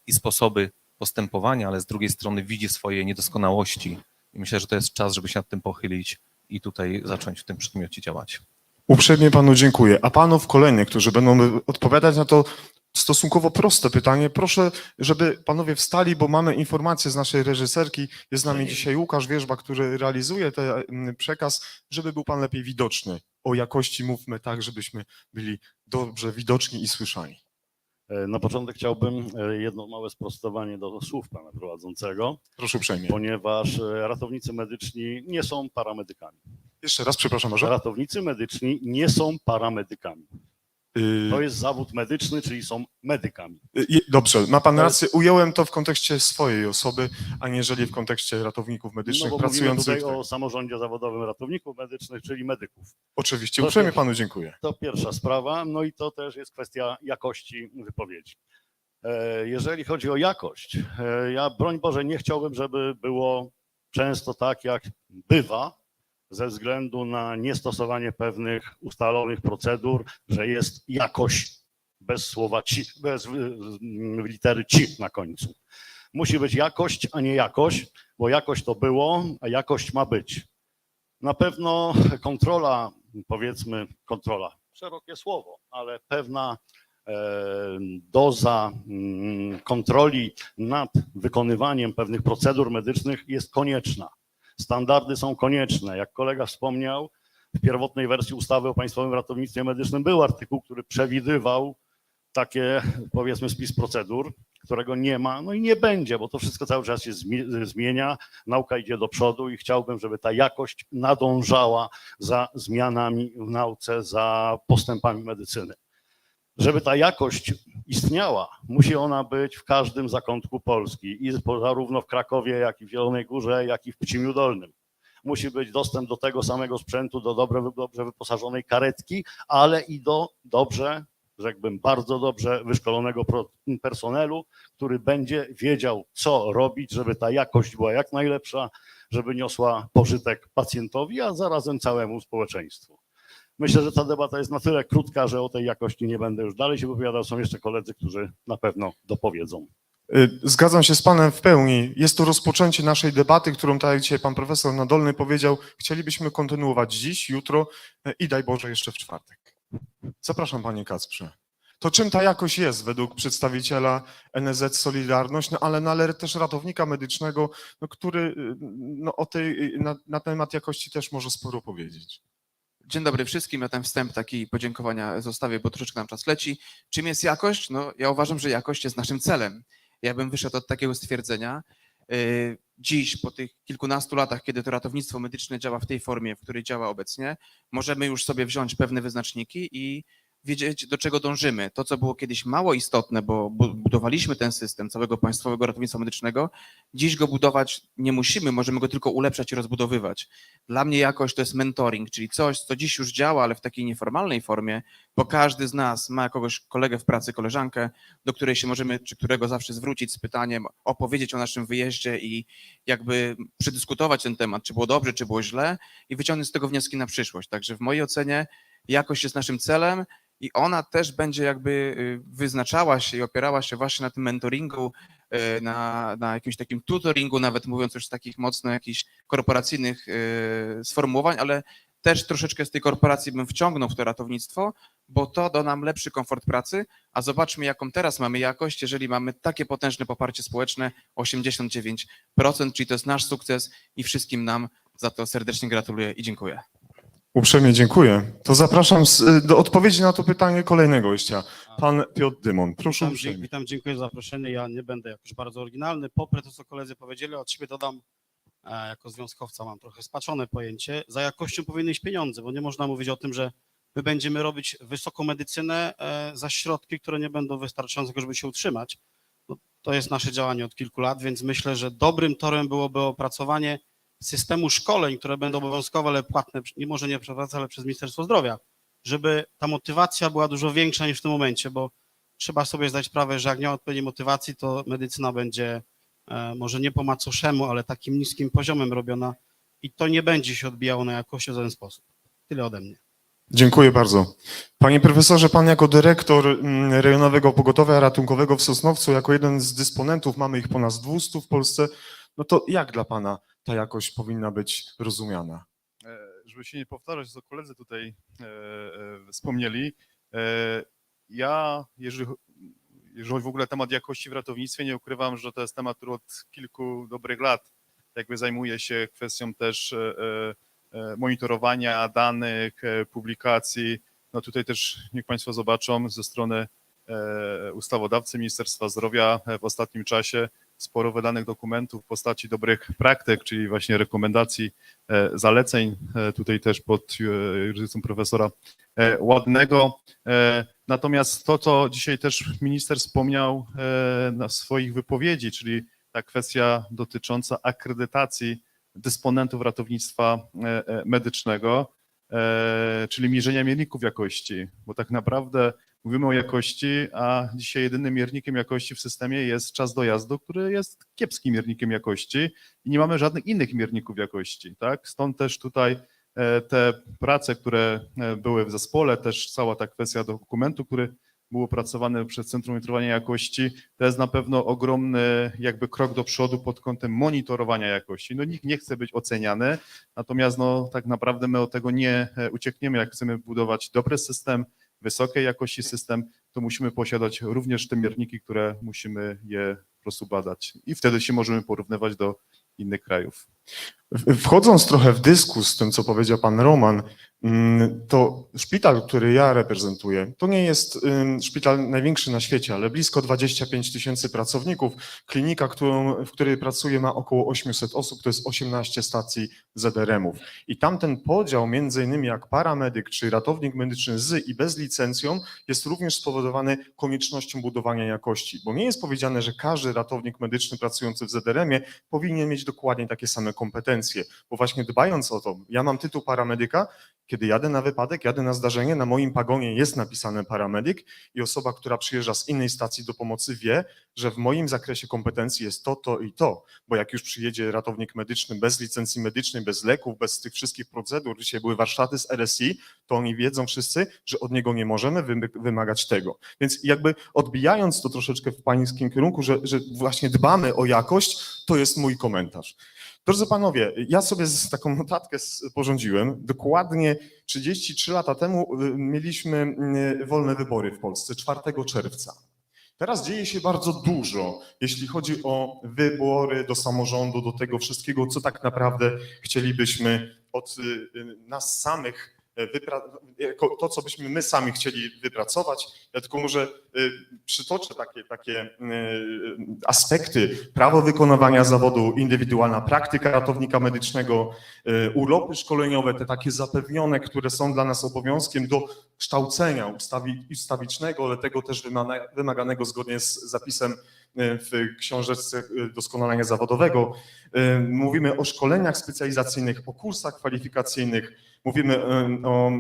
i sposoby postępowania, ale z drugiej strony widzi swoje niedoskonałości i myślę, że to jest czas, żeby się nad tym pochylić i tutaj zacząć w tym przedmiocie działać. Uprzejmie panu dziękuję. A panów kolejnych, którzy będą odpowiadać na to stosunkowo proste pytanie, proszę, żeby panowie wstali, bo mamy informację z naszej reżyserki. Jest z nami dzisiaj Łukasz Wierzba, który realizuje ten przekaz, żeby był pan lepiej widoczny. O jakości mówmy tak, żebyśmy byli dobrze widoczni i słyszani. Na początek chciałbym jedno małe sprostowanie do słów pana prowadzącego, Proszę uprzejmie. ponieważ ratownicy medyczni nie są paramedykami. Jeszcze raz, przepraszam bardzo. Ratownicy medyczni nie są paramedykami. To jest zawód medyczny, czyli są medykami. Dobrze, ma pan To rację. Ująłem to w kontekście swojej osoby, aniżeli w kontekście ratowników medycznych No bo mówimy pracujących. tutaj o samorządzie zawodowym ratowników medycznych, czyli medyków. Oczywiście, To uprzejmie też- panu dziękuję. To pierwsza sprawa, no i to też jest kwestia jakości wypowiedzi. Jeżeli chodzi o jakość, ja broń Boże nie chciałbym, żeby było często tak, jak bywa, ze względu na niestosowanie pewnych ustalonych procedur, że jest jakość bez słowa ci, bez litery ci na końcu. Musi być jakość, a nie jakość, bo jakość to było, a jakość ma być. Na pewno kontrola, powiedzmy kontrola, szerokie słowo, ale pewna doza kontroli nad wykonywaniem pewnych procedur medycznych jest konieczna. Standardy są konieczne. Jak kolega wspomniał, w pierwotnej wersji ustawy o Państwowym Ratownictwie Medycznym był artykuł, który przewidywał takie, powiedzmy, spis procedur, którego nie ma, no i nie będzie, bo to wszystko cały czas się zmienia, nauka idzie do przodu i chciałbym, żeby ta jakość nadążała za zmianami w nauce, za postępami medycyny. Żeby ta jakość istniała, musi ona być w każdym zakątku Polski i zarówno w Krakowie, jak i w Zielonej Górze, jak i w Pcimiu Dolnym. Musi być dostęp do tego samego sprzętu, do dobrze wyposażonej karetki, ale i do dobrze, rzekłbym bardzo dobrze wyszkolonego personelu, który będzie wiedział, co robić, żeby ta jakość była jak najlepsza, żeby niosła pożytek pacjentowi, a zarazem całemu społeczeństwu. Myślę, że ta debata jest na tyle krótka, że o tej jakości nie będę już dalej się wypowiadał. Są jeszcze koledzy, którzy na pewno dopowiedzą. Zgadzam się z panem w pełni. Jest to rozpoczęcie naszej debaty, którą, tak jak dzisiaj pan profesor Nadolny powiedział, chcielibyśmy kontynuować dziś, jutro i daj Boże jeszcze w czwartek. Zapraszam panie Kacprze. To czym ta jakość jest według przedstawiciela NSZ Solidarność, ale też ratownika medycznego, który na temat jakości też może sporo powiedzieć. Dzień dobry wszystkim. Ja ten wstęp taki podziękowania zostawię, bo troszeczkę nam czas leci. Czym jest jakość? No, ja uważam, że jakość jest naszym celem. Ja bym wyszedł od takiego stwierdzenia. Dziś, po tych kilkunastu latach, kiedy to ratownictwo medyczne działa w tej formie, w której działa obecnie, możemy już sobie wziąć pewne wyznaczniki i wiedzieć, do czego dążymy. To, co było kiedyś mało istotne, bo budowaliśmy ten system całego Państwowego Ratownictwa Medycznego, dziś go budować nie musimy, możemy go tylko ulepszać i rozbudowywać. Dla mnie jakość to jest mentoring, czyli coś, co dziś już działa, ale w takiej nieformalnej formie, bo każdy z nas ma kogoś, kolegę w pracy, koleżankę, do której się możemy, czy którego zawsze zwrócić z pytaniem, opowiedzieć o naszym wyjeździe i jakby przedyskutować ten temat, czy było dobrze, czy było źle i wyciągnąć z tego wnioski na przyszłość. Także w mojej ocenie jakość jest naszym celem i ona też będzie jakby wyznaczała się i opierała się właśnie na tym mentoringu, na jakimś takim tutoringu, nawet mówiąc już z takich mocno jakichś korporacyjnych sformułowań, ale też troszeczkę z tej korporacji bym wciągnął w to ratownictwo, bo to da nam lepszy komfort pracy, a zobaczmy, jaką teraz mamy jakość, jeżeli mamy takie potężne poparcie społeczne, 89%, czyli to jest nasz sukces i wszystkim nam za to serdecznie gratuluję i dziękuję. Uprzejmie dziękuję. To zapraszam do odpowiedzi na to pytanie kolejnego gościa. Pan Piotr Dymon. Proszę uprzejmie. Witam, dziękuję za zaproszenie. Ja nie będę jakoś bardzo oryginalny. Poprę to, co koledzy powiedzieli, od siebie dodam, jako związkowca mam trochę spaczone pojęcie. Za jakością powinny iść pieniądze, bo nie można mówić o tym, że my będziemy robić wysoką medycynę za środki, które nie będą wystarczające, żeby się utrzymać. No, to jest nasze działanie od kilku lat, więc myślę, że dobrym torem byłoby opracowanie systemu szkoleń, które będą obowiązkowe, ale płatne, może nie przeprowadzane, ale przez Ministerstwo Zdrowia, żeby ta motywacja była dużo większa niż w tym momencie, bo trzeba sobie zdać sprawę, że jak nie ma odpowiedniej motywacji, to medycyna będzie może nie po macoszemu, ale takim niskim poziomem robiona i to nie będzie się odbijało na jakości w żaden sposób. Tyle ode mnie. Dziękuję bardzo. Panie profesorze, pan jako dyrektor Rejonowego Pogotowia Ratunkowego w Sosnowcu, jako jeden z dysponentów, mamy ich ponad 200 w Polsce, no to jak dla pana ta jakość powinna być rozumiana? Żeby się nie powtarzać, co koledzy tutaj wspomnieli, ja, jeżeli w ogóle temat jakości w ratownictwie, nie ukrywam, że to jest temat, który od kilku dobrych lat jakby zajmuje się kwestią też monitorowania danych, publikacji. No tutaj też niech Państwo zobaczą ze strony ustawodawcy Ministerstwa Zdrowia w ostatnim czasie sporo wydanych dokumentów w postaci dobrych praktyk, czyli właśnie rekomendacji, zaleceń, tutaj też pod jurysdykcją profesora Ładnego. Natomiast to, co dzisiaj też minister wspomniał na swoich wypowiedzi, czyli ta kwestia dotycząca akredytacji dysponentów ratownictwa medycznego, czyli mierzenia mierników jakości, bo tak naprawdę mówimy o jakości, a dzisiaj jedynym miernikiem jakości w systemie jest czas dojazdu, który jest kiepskim miernikiem jakości i nie mamy żadnych innych mierników jakości, tak? Stąd też tutaj te prace, które były w zespole, też cała ta kwestia dokumentu, który był opracowany przez Centrum Monitorowania Jakości, to jest na pewno ogromny jakby krok do przodu pod kątem monitorowania jakości. No nikt nie chce być oceniany, natomiast no tak naprawdę my od tego nie uciekniemy, jak chcemy budować dobry system, wysokiej jakości system, to musimy posiadać również te mierniki, które musimy je po prostu badać i wtedy się możemy porównywać do innych krajów. Wchodząc trochę w dyskus z tym, co powiedział pan Roman, to szpital, który ja reprezentuję, to nie jest szpital największy na świecie, ale blisko 25 000 pracowników. Klinika, w której pracuję, ma około 800 osób, to jest 18 stacji ZRM-ów. I tamten podział, między innymi jak paramedyk czy ratownik medyczny z i bez licencją, jest również spowodowany koniecznością budowania jakości, bo nie jest powiedziane, że każdy ratownik medyczny pracujący w ZRM-ie powinien mieć dokładnie takie same kompetencje, bo właśnie dbając o to, ja mam tytuł paramedyka, kiedy jadę na wypadek, jadę na zdarzenie, na moim pagonie jest napisane paramedyk i osoba, która przyjeżdża z innej stacji do pomocy wie, że w moim zakresie kompetencji jest to i to, bo jak już przyjedzie ratownik medyczny bez licencji medycznej, bez leków, bez tych wszystkich procedur, dzisiaj były warsztaty z RSI, to oni wiedzą wszyscy, że od niego nie możemy wymagać tego. Więc jakby odbijając to troszeczkę w pańskim kierunku, że właśnie dbamy o jakość, to jest mój komentarz. Drodzy panowie, ja sobie taką notatkę sporządziłem. Dokładnie 33 lata temu mieliśmy wolne wybory w Polsce, 4 czerwca. Teraz dzieje się bardzo dużo, jeśli chodzi o wybory do samorządu, do tego wszystkiego, co tak naprawdę chcielibyśmy od nas samych, to, co byśmy my sami chcieli wypracować. Ja tylko może przytoczę takie aspekty. Prawo wykonywania zawodu, indywidualna praktyka ratownika medycznego, urlopy szkoleniowe, te takie zapewnione, które są dla nas obowiązkiem do kształcenia ustawicznego, ale tego też wymaganego zgodnie z zapisem w książeczce doskonalenia zawodowego. Mówimy o szkoleniach specjalizacyjnych, o kursach kwalifikacyjnych, mówimy o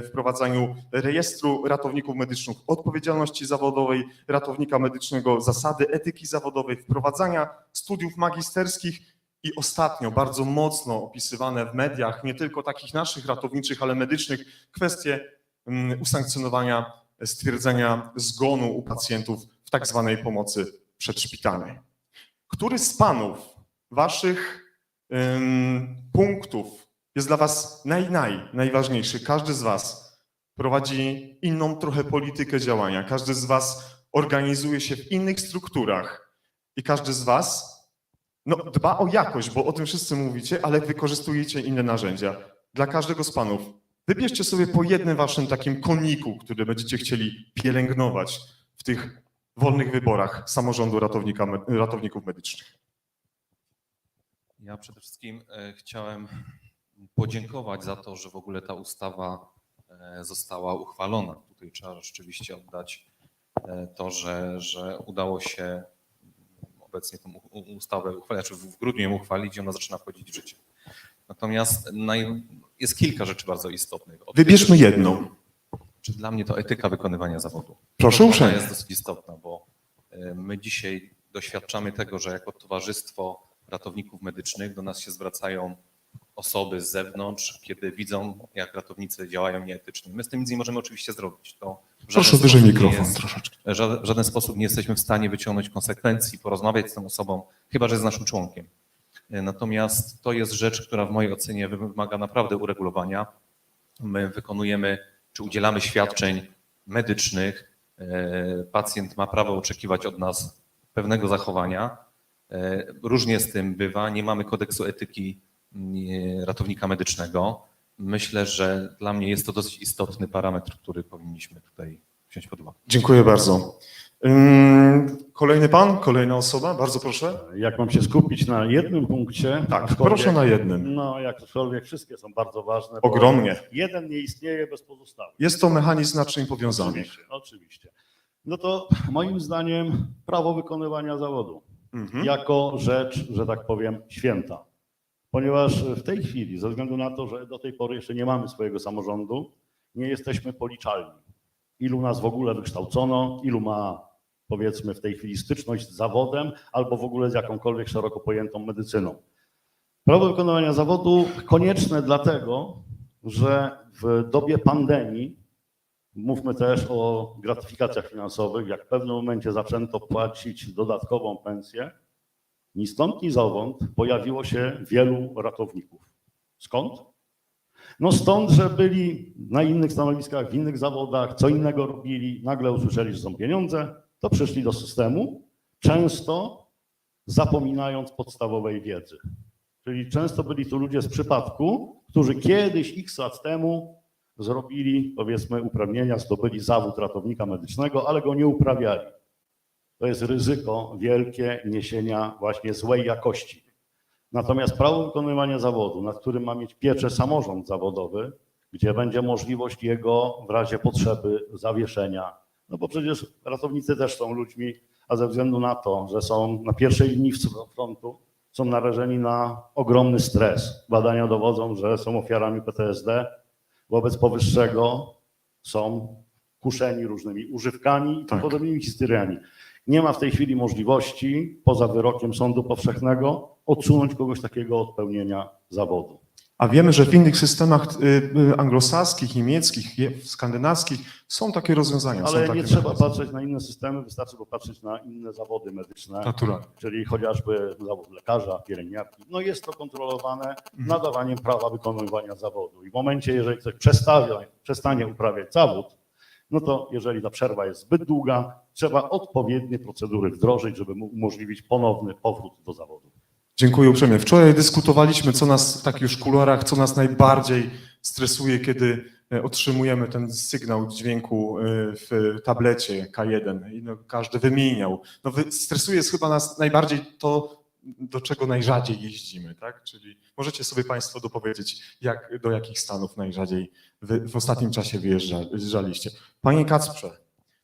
wprowadzaniu rejestru ratowników medycznych, odpowiedzialności zawodowej ratownika medycznego, zasady etyki zawodowej, wprowadzania studiów magisterskich i ostatnio bardzo mocno opisywane w mediach, nie tylko takich naszych ratowniczych, ale medycznych, kwestie usankcjonowania stwierdzenia zgonu u pacjentów w tak zwanej pomocy przedszpitalnej. Który z panów, waszych punktów, jest dla was najważniejszy. Każdy z was prowadzi inną trochę politykę działania. Każdy z was organizuje się w innych strukturach i każdy z was dba o jakość, bo o tym wszyscy mówicie, ale wykorzystujecie inne narzędzia. Dla każdego z panów wybierzcie sobie po jednym waszym takim koniku, który będziecie chcieli pielęgnować w tych wolnych wyborach samorządu ratowników medycznych. Ja przede wszystkim chciałem podziękować za to, że w ogóle ta ustawa została uchwalona. Tutaj trzeba rzeczywiście oddać to, że udało się obecnie tę ustawę uchwalić, czy w grudniu ją uchwalić i ona zaczyna wchodzić w życie. Natomiast jest kilka rzeczy bardzo istotnych. Wybierzmy jedną. Czy dla mnie to etyka wykonywania zawodu? Proszę Ona uprzejmie. jest dosyć istotna, bo my dzisiaj doświadczamy tego, że jako Towarzystwo Ratowników Medycznych do nas się zwracają osoby z zewnątrz, kiedy widzą, jak ratownicy działają nieetycznie. My z tym nic nie możemy oczywiście zrobić. To w żaden Proszę wyżej sposób nie mikrofon jest- troszeczkę. W żaden sposób nie jesteśmy w stanie wyciągnąć konsekwencji, porozmawiać z tą osobą, chyba że jest naszym członkiem. Natomiast to jest rzecz, która w mojej ocenie wymaga naprawdę uregulowania. My wykonujemy, czy udzielamy świadczeń medycznych. Pacjent ma prawo oczekiwać od nas pewnego zachowania. Różnie z tym bywa. Nie mamy kodeksu etyki ratownika medycznego. Myślę, że dla mnie jest to dosyć istotny parametr, który powinniśmy tutaj wziąć pod uwagę. Dziękuję bardzo. Kolejny pan, kolejna osoba, bardzo proszę. Jak mam się skupić na jednym punkcie? Tak, aczkolwiek- proszę na jednym. No, jakkolwiek wszystkie są bardzo ważne. bo Ogromnie. Jeden nie istnieje bez pozostałych. Jest to mechanizm naczyń powiązanych. Oczywiście, oczywiście. No to moim zdaniem prawo wykonywania zawodu jako rzecz, że tak powiem, święta. Ponieważ w tej chwili, ze względu na to, że do tej pory jeszcze nie mamy swojego samorządu, nie jesteśmy policzalni. Ilu nas w ogóle wykształcono, ilu ma, powiedzmy, w tej chwili styczność z zawodem albo w ogóle z jakąkolwiek szeroko pojętą medycyną. Prawo wykonywania zawodu konieczne dlatego, że w dobie pandemii, mówmy też o gratyfikacjach finansowych, jak w pewnym momencie zaczęto płacić dodatkową pensję, ni stąd, ni zowąd pojawiło się wielu ratowników. Skąd? No stąd, że byli na innych stanowiskach, w innych zawodach, co innego robili, nagle usłyszeli, że są pieniądze, to przyszli do systemu, często zapominając podstawowej wiedzy. Czyli często byli to ludzie z przypadku, którzy kiedyś x lat temu zrobili, powiedzmy, uprawnienia, zdobyli zawód ratownika medycznego, ale go nie uprawiali. To jest ryzyko wielkie niesienia właśnie złej jakości. Natomiast prawo wykonywania zawodu, nad którym ma mieć pieczę samorząd zawodowy, gdzie będzie możliwość jego w razie potrzeby zawieszenia. No bo przecież ratownicy też są ludźmi, a ze względu na to, że są na pierwszej linii frontu, są narażeni na ogromny stres. Badania dowodzą, że są ofiarami PTSD. Wobec powyższego są kuszeni różnymi używkami i podobnymi historiami. Nie ma w tej chwili możliwości, poza wyrokiem sądu powszechnego, odsunąć kogoś takiego od pełnienia zawodu. A wiemy, że w innych systemach anglosaskich, niemieckich, skandynawskich są takie rozwiązania. są Ale takie nie trzeba mechanizmy. patrzeć na inne systemy, wystarczy popatrzeć na inne zawody medyczne, Naturalnie. czyli chociażby zawód lekarza, pielęgniarki. No jest to kontrolowane nadawaniem prawa wykonywania zawodu. I w momencie, jeżeli ktoś przestanie uprawiać zawód, no to jeżeli ta przerwa jest zbyt długa, trzeba odpowiednie procedury wdrożyć, żeby mu umożliwić ponowny powrót do zawodu. Dziękuję uprzejmie. Wczoraj dyskutowaliśmy, co nas w takich już kuluarach, co nas najbardziej stresuje, kiedy otrzymujemy ten sygnał dźwięku w tablecie K1. I no, każdy wymieniał. No, stresuje chyba nas najbardziej to, do czego najrzadziej jeździmy, tak? Czyli możecie sobie Państwo dopowiedzieć, do jakich stanów najrzadziej w ostatnim czasie wyjeżdżaliście. Panie Kacprze,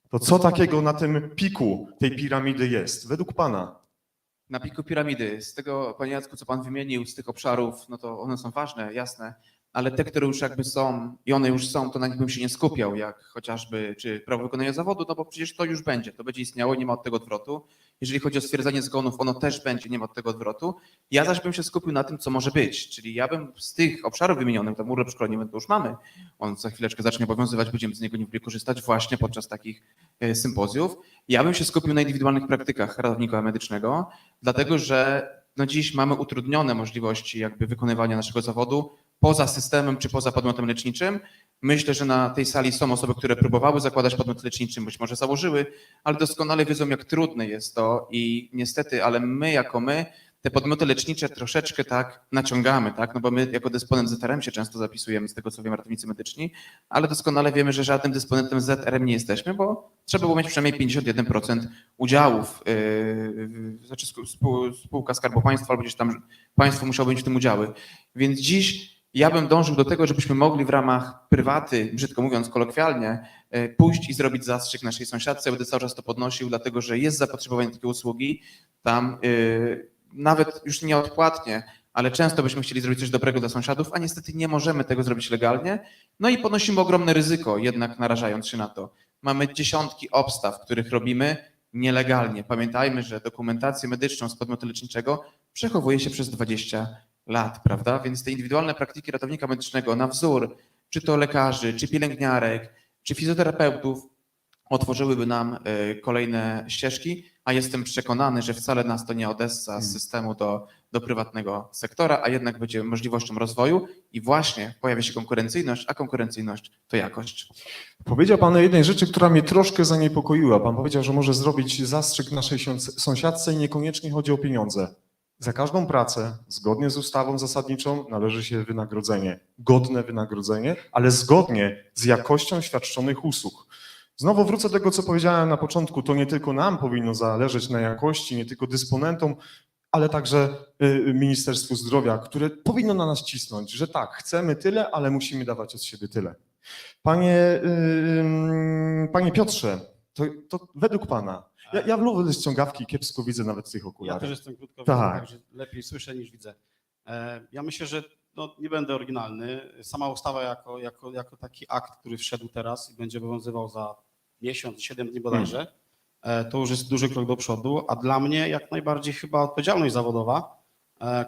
to co takiego na tym piku tej piramidy jest, według Pana? Na piku piramidy, z tego, panie Jacku, co pan wymienił, z tych obszarów, no to one są ważne, jasne, ale te, które już jakby są i one już są, to na nich bym się nie skupiał, jak chociażby czy prawo wykonania zawodu, no bo przecież to już będzie, to będzie istniało, nie ma od tego odwrotu. Jeżeli chodzi o stwierdzenie zgonów, ono też będzie, nie ma od tego odwrotu. Ja zaś bym się skupił na tym, co może być, czyli ja bym z tych obszarów wymienionych, tam urlop szkoleniowy to już mamy, on za chwileczkę zacznie obowiązywać, będziemy z niego nie korzystać właśnie podczas takich sympozjów. Ja bym się skupił na indywidualnych praktykach ratownika medycznego, dlatego że no dziś mamy utrudnione możliwości jakby wykonywania naszego zawodu poza systemem czy poza podmiotem leczniczym. Myślę, że na tej sali są osoby, które próbowały zakładać podmiot leczniczy, być może założyły, ale doskonale wiedzą, jak trudne jest to i niestety, ale my, te podmioty lecznicze troszeczkę tak naciągamy, tak? No bo my jako dysponent ZRM się często zapisujemy, z tego co wiem, ratownicy medyczni, ale doskonale wiemy, że żadnym dysponentem ZRM nie jesteśmy, bo trzeba było mieć przynajmniej 51% udziałów, znaczy spółka Skarbu Państwa albo gdzieś tam państwo musiało mieć w tym udziały. Więc dziś ja bym dążył do tego, żebyśmy mogli w ramach prywaty, brzydko mówiąc kolokwialnie, pójść i zrobić zastrzyk naszej sąsiadce. Ja będę cały czas to podnosił, dlatego że jest zapotrzebowanie na takie usługi. Tam nawet już nieodpłatnie, ale często byśmy chcieli zrobić coś dobrego dla sąsiadów, a niestety nie możemy tego zrobić legalnie. No i ponosimy ogromne ryzyko, jednak narażając się na to. Mamy dziesiątki obstaw, których robimy nielegalnie. Pamiętajmy, że dokumentację medyczną z podmiotu leczniczego przechowuje się przez 20 lat, prawda? Więc te indywidualne praktyki ratownika medycznego na wzór, czy to lekarzy, czy pielęgniarek, czy fizjoterapeutów, otworzyłyby nam kolejne ścieżki, a jestem przekonany, że wcale nas to nie odessa z systemu do prywatnego sektora, a jednak będzie możliwością rozwoju i właśnie pojawia się konkurencyjność, a konkurencyjność to jakość. Powiedział Pan o jednej rzeczy, która mnie troszkę zaniepokoiła. Pan powiedział, że może zrobić zastrzyk naszej sąsiadce i niekoniecznie chodzi o pieniądze. Za każdą pracę, zgodnie z ustawą zasadniczą, należy się wynagrodzenie, godne wynagrodzenie, ale zgodnie z jakością świadczonych usług. Znowu wrócę do tego, co powiedziałem na początku, to nie tylko nam powinno zależeć na jakości, nie tylko dysponentom, ale także Ministerstwu Zdrowia, które powinno na nas cisnąć, że tak, chcemy tyle, ale musimy dawać od siebie tyle. Panie Piotrze, to według Pana, ja lubię ściągawki, kiepsko widzę nawet w tych Ja okularach. też jestem krótko, Tak. także lepiej słyszę niż widzę. Ja myślę, że nie będę oryginalny. Sama ustawa jako taki akt, który wszedł teraz i będzie obowiązywał za miesiąc, 7 dni bodajże, to już jest duży krok do przodu, a dla mnie jak najbardziej chyba odpowiedzialność zawodowa,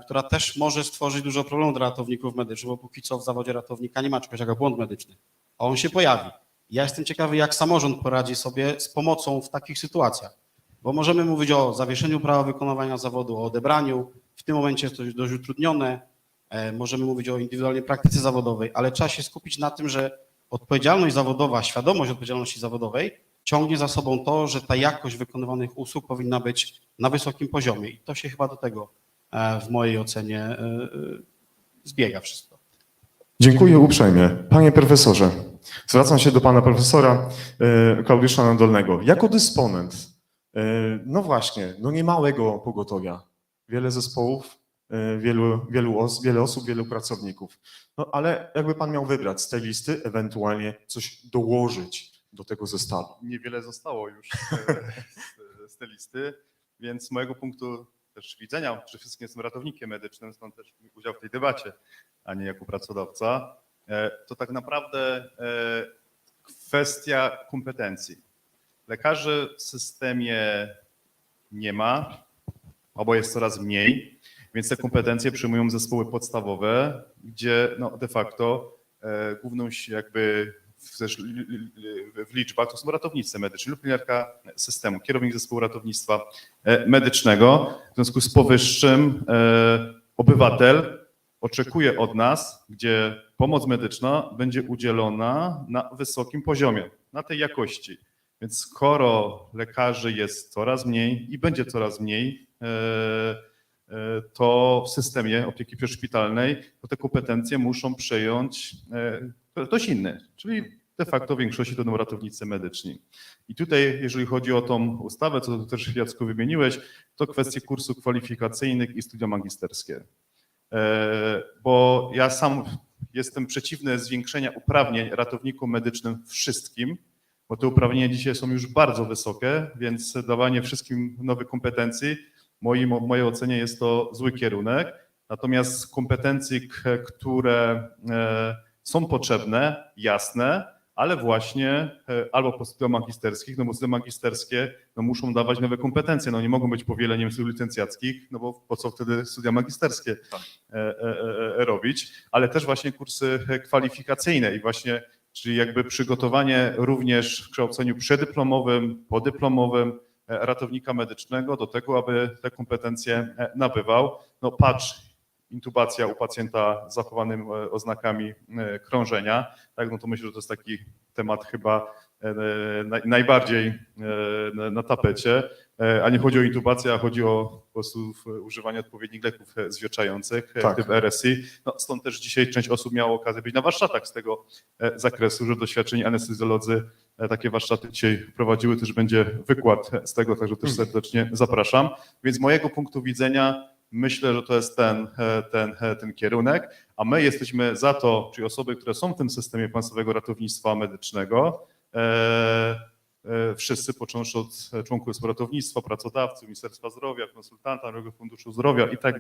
która też może stworzyć dużo problemów dla ratowników medycznych, bo póki co w zawodzie ratownika nie ma czegoś jak błąd medyczny, a on się pojawi. Ja jestem ciekawy, jak samorząd poradzi sobie z pomocą w takich sytuacjach, bo możemy mówić o zawieszeniu prawa wykonywania zawodu, o odebraniu, w tym momencie jest to dość utrudnione, możemy mówić o indywidualnej praktyce zawodowej, ale trzeba się skupić na tym, że odpowiedzialność zawodowa, świadomość odpowiedzialności zawodowej ciągnie za sobą to, że ta jakość wykonywanych usług powinna być na wysokim poziomie i to się chyba do tego w mojej ocenie zbiega wszystko. Dziękuję uprzejmie. Panie profesorze, zwracam się do pana profesora Klaudiusza Nadolnego. Jako dysponent, no właśnie, no niemałego pogotowia, wiele zespołów, wiele osób, wielu pracowników. No ale jakby pan miał wybrać z tej listy, ewentualnie coś dołożyć do tego zestawu. Niewiele zostało już z tej listy, więc z mojego punktu też widzenia, przede wszystkim jestem ratownikiem medycznym, stąd też udział w tej debacie, a nie jako pracodawca, to tak naprawdę kwestia kompetencji. Lekarzy w systemie nie ma, albo jest coraz mniej, więc te kompetencje przyjmują zespoły podstawowe, gdzie no de facto główną jakby w liczbach to są ratownicy medyczni lub pielęgniarka systemu, kierownik zespołu ratownictwa medycznego. W związku z powyższym obywatel oczekuje od nas, gdzie pomoc medyczna będzie udzielona na wysokim poziomie, na tej jakości. Więc skoro lekarzy jest coraz mniej i będzie coraz mniej, to w systemie opieki przyszpitalnej to te kompetencje muszą przejąć ktoś inny, czyli de facto w większości to będą ratownicy medyczni. I tutaj, jeżeli chodzi o tą ustawę, co też Jacku wymieniłeś, to kwestie kursów kwalifikacyjnych i studia magisterskie. Bo ja sam jestem przeciwny zwiększenia uprawnień ratownikom medycznym wszystkim, bo te uprawnienia dzisiaj są już bardzo wysokie, więc dawanie wszystkim nowych kompetencji, w mojej ocenie jest to zły kierunek. Natomiast kompetencji, które są potrzebne, jasne, ale właśnie albo po studiach magisterskich, no bo studia magisterskie no muszą dawać nowe kompetencje, no nie mogą być powieleniem studiów licencjackich, no bo po co wtedy studia magisterskie robić, ale też właśnie kursy kwalifikacyjne i właśnie, czyli jakby przygotowanie również w kształceniu przedyplomowym, podyplomowym ratownika medycznego do tego, aby te kompetencje nabywał. No patrz, intubacja u pacjenta z zachowanym oznakami krążenia, tak, no to myślę, że to jest taki temat chyba najbardziej na tapecie, a nie chodzi o intubację, a chodzi o po prostu używanie odpowiednich leków zwietrzających, Tak. typ RSI. No, stąd też dzisiaj część osób miała okazję być na warsztatach z tego zakresu, że doświadczeni anestezjolodzy takie warsztaty dzisiaj prowadziły, też będzie wykład z tego, także też serdecznie zapraszam. Więc z mojego punktu widzenia myślę, że to jest ten kierunek, a my jesteśmy za to, czyli osoby, które są w tym systemie Państwowego Ratownictwa Medycznego, wszyscy, począwszy od członków ratownictwa, pracodawców, Ministerstwa Zdrowia, konsultanta, Narodowego Funduszu Zdrowia i tak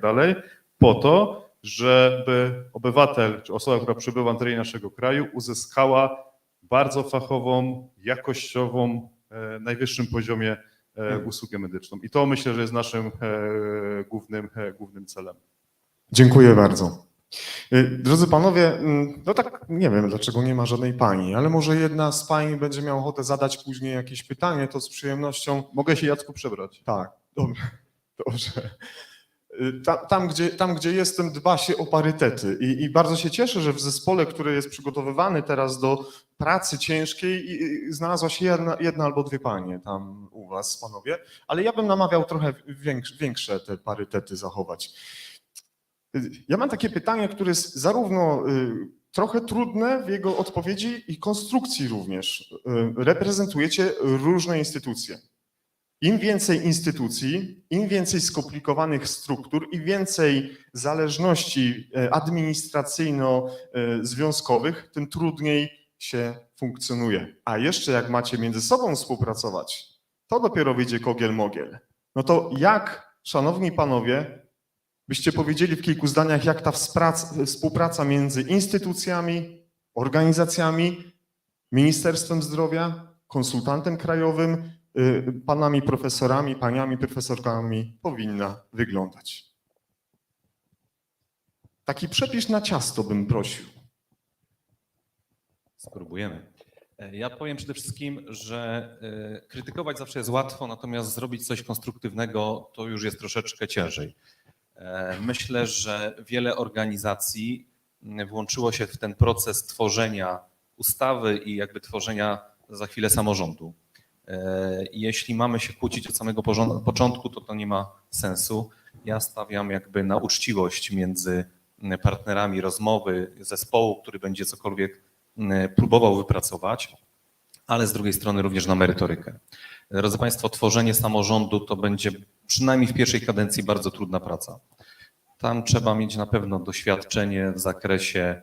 dalej, po to, żeby obywatel czy osoba, która przybywa na terenie naszego kraju, uzyskała bardzo fachową, jakościową, najwyższym poziomie usługę medyczną. I to myślę, że jest naszym głównym celem. Dziękuję bardzo. Drodzy panowie, no tak nie wiem, dlaczego nie ma żadnej pani, ale może jedna z pań będzie miała ochotę zadać później jakieś pytanie, to z przyjemnością. Mogę się, Jacku, przebrać? Tak, dobrze. Tam, gdzie jestem, dba się o parytety i bardzo się cieszę, że w zespole, który jest przygotowywany teraz do pracy ciężkiej, znalazła się jedna albo dwie panie tam u was, panowie, ale ja bym namawiał trochę większe te parytety zachować. Ja mam takie pytanie, które jest zarówno trochę trudne w jego odpowiedzi i konstrukcji również. Reprezentujecie różne instytucje. Im więcej instytucji, im więcej skomplikowanych struktur, im więcej zależności administracyjno-związkowych, tym trudniej się funkcjonuje. A jeszcze jak macie między sobą współpracować, to dopiero wyjdzie kogiel-mogiel. No to jak, szanowni panowie, byście powiedzieli w kilku zdaniach, jak ta współpraca między instytucjami, organizacjami, Ministerstwem Zdrowia, konsultantem krajowym, panami profesorami, paniami profesorkami powinna wyglądać? Taki przepis na ciasto bym prosił. Spróbujemy. Ja powiem przede wszystkim, że krytykować zawsze jest łatwo, natomiast zrobić coś konstruktywnego to już jest troszeczkę ciężej. Myślę, że wiele organizacji włączyło się w ten proces tworzenia ustawy i jakby tworzenia za chwilę samorządu. Jeśli mamy się kłócić od samego początku, to nie ma sensu. Ja stawiam jakby na uczciwość między partnerami rozmowy, zespołu, który będzie cokolwiek próbował wypracować, ale z drugiej strony również na merytorykę. Drodzy Państwo, tworzenie samorządu to będzie przynajmniej w pierwszej kadencji bardzo trudna praca. Tam trzeba mieć na pewno doświadczenie w zakresie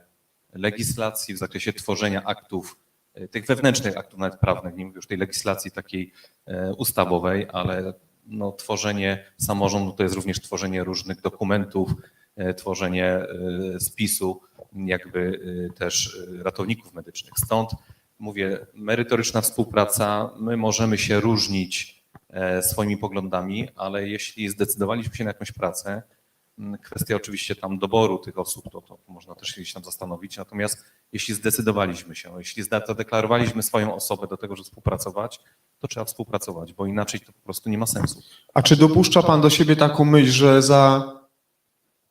legislacji, w zakresie tworzenia aktów, tych wewnętrznych aktów nawet prawnych, nie mówię już tej legislacji takiej ustawowej, ale no, tworzenie samorządu to jest również tworzenie różnych dokumentów, tworzenie spisu jakby też ratowników medycznych. Stąd mówię, merytoryczna współpraca, my możemy się różnić swoimi poglądami, ale jeśli zdecydowaliśmy się na jakąś pracę, kwestia oczywiście tam doboru tych osób, to można też się tam zastanowić, natomiast jeśli zdecydowaliśmy się, jeśli zadeklarowaliśmy swoją osobę do tego, żeby współpracować, to trzeba współpracować, bo inaczej to po prostu nie ma sensu. A czy dopuszcza pan do siebie taką myśl, że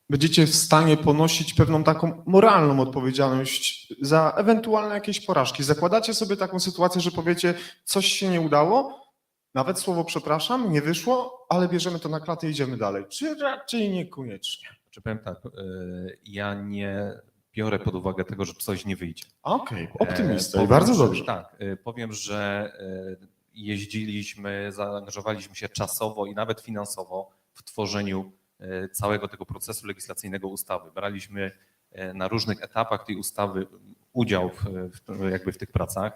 będziecie w stanie ponosić pewną taką moralną odpowiedzialność za ewentualne jakieś porażki? Zakładacie sobie taką sytuację, że powiecie, coś się nie udało, nawet słowo przepraszam, nie wyszło, ale bierzemy to na klatę i idziemy dalej. Czy raczej niekoniecznie? Czy powiem tak, ja nie biorę pod uwagę tego, że coś nie wyjdzie. Okej, optymista i Powiem, bardzo że- dobrze. Tak, powiem, że jeździliśmy, zaangażowaliśmy się czasowo i nawet finansowo w tworzeniu całego tego procesu legislacyjnego ustawy. Braliśmy na różnych etapach tej ustawy udział jakby w tych pracach.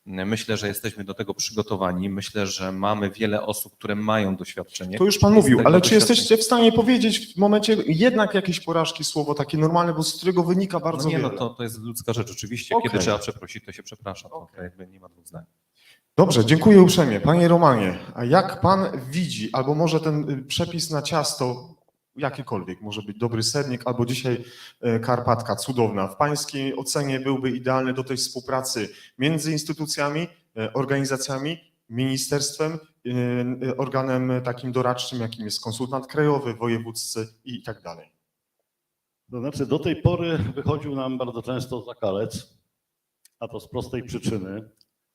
Myślę, że jesteśmy do tego przygotowani. Myślę, że mamy wiele osób, które mają doświadczenie. To już pan I z mówił, tego ale czy doświadczenia- jesteście w stanie powiedzieć w momencie jednak jakieś porażki, słowo takie normalne, bo z którego wynika bardzo No nie, wiele? no to jest ludzka rzecz oczywiście. Okej. Kiedy trzeba przeprosić, to się przeprasza. To jakby nie ma dwóch zdań. Dobrze, dziękuję uprzejmie. Panie Romanie, a jak pan widzi, albo może ten przepis na ciasto, jakikolwiek, może być dobry sernik, albo dzisiaj Karpatka, cudowna, w pańskiej ocenie byłby idealny do tej współpracy między instytucjami, organizacjami, ministerstwem, organem takim doradczym, jakim jest konsultant krajowy, wojewódzcy i tak dalej? To znaczy do tej pory wychodził nam bardzo często zakalec, a to z prostej przyczyny,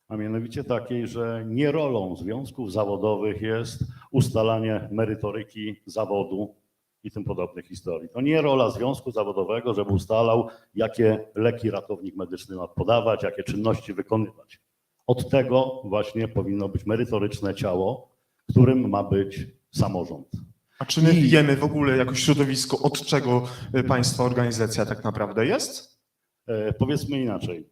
a mianowicie takiej, że nie rolą związków zawodowych jest ustalanie merytoryki zawodu i tym podobnych historii. To nie rola związku zawodowego, żeby ustalał, jakie leki ratownik medyczny ma podawać, jakie czynności wykonywać. Od tego właśnie powinno być merytoryczne ciało, którym ma być samorząd. A czy my wiemy w ogóle jako środowisko, od czego państwa organizacja tak naprawdę jest? Powiedzmy inaczej,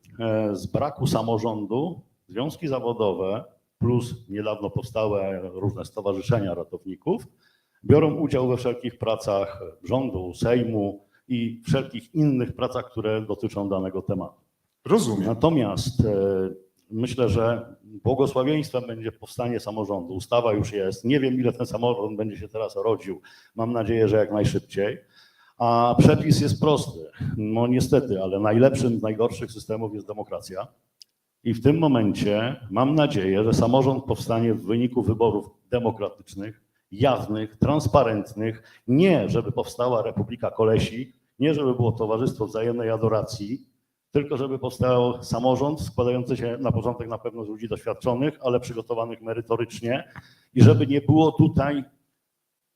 z braku samorządu związki zawodowe plus niedawno powstałe różne stowarzyszenia ratowników biorą udział we wszelkich pracach rządu, Sejmu i wszelkich innych pracach, które dotyczą danego tematu. Rozumiem. Natomiast myślę, że błogosławieństwem będzie powstanie samorządu. Ustawa już jest. Nie wiem, ile ten samorząd będzie się teraz rodził. Mam nadzieję, że jak najszybciej. A przepis jest prosty. No niestety, ale najlepszym z najgorszych systemów jest demokracja. I w tym momencie mam nadzieję, że samorząd powstanie w wyniku wyborów demokratycznych, jawnych, transparentnych. Nie, żeby powstała Republika Kolesi, nie, żeby było Towarzystwo Wzajemnej Adoracji, tylko żeby powstał samorząd składający się na początek na pewno z ludzi doświadczonych, ale przygotowanych merytorycznie i żeby nie było tutaj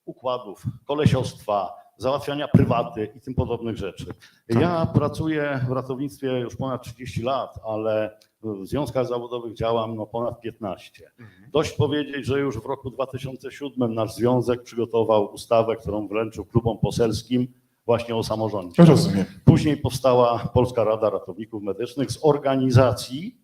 układów, kolesiostwa, załatwiania prywaty i tym podobnych rzeczy. Ja pracuję w ratownictwie już ponad 30 lat, ale w związkach zawodowych działam no ponad 15. Dość powiedzieć, że już w roku 2007 nasz związek przygotował ustawę, którą wręczył klubom poselskim właśnie o samorządzie. Rozumiem. Później powstała Polska Rada Ratowników Medycznych z organizacji,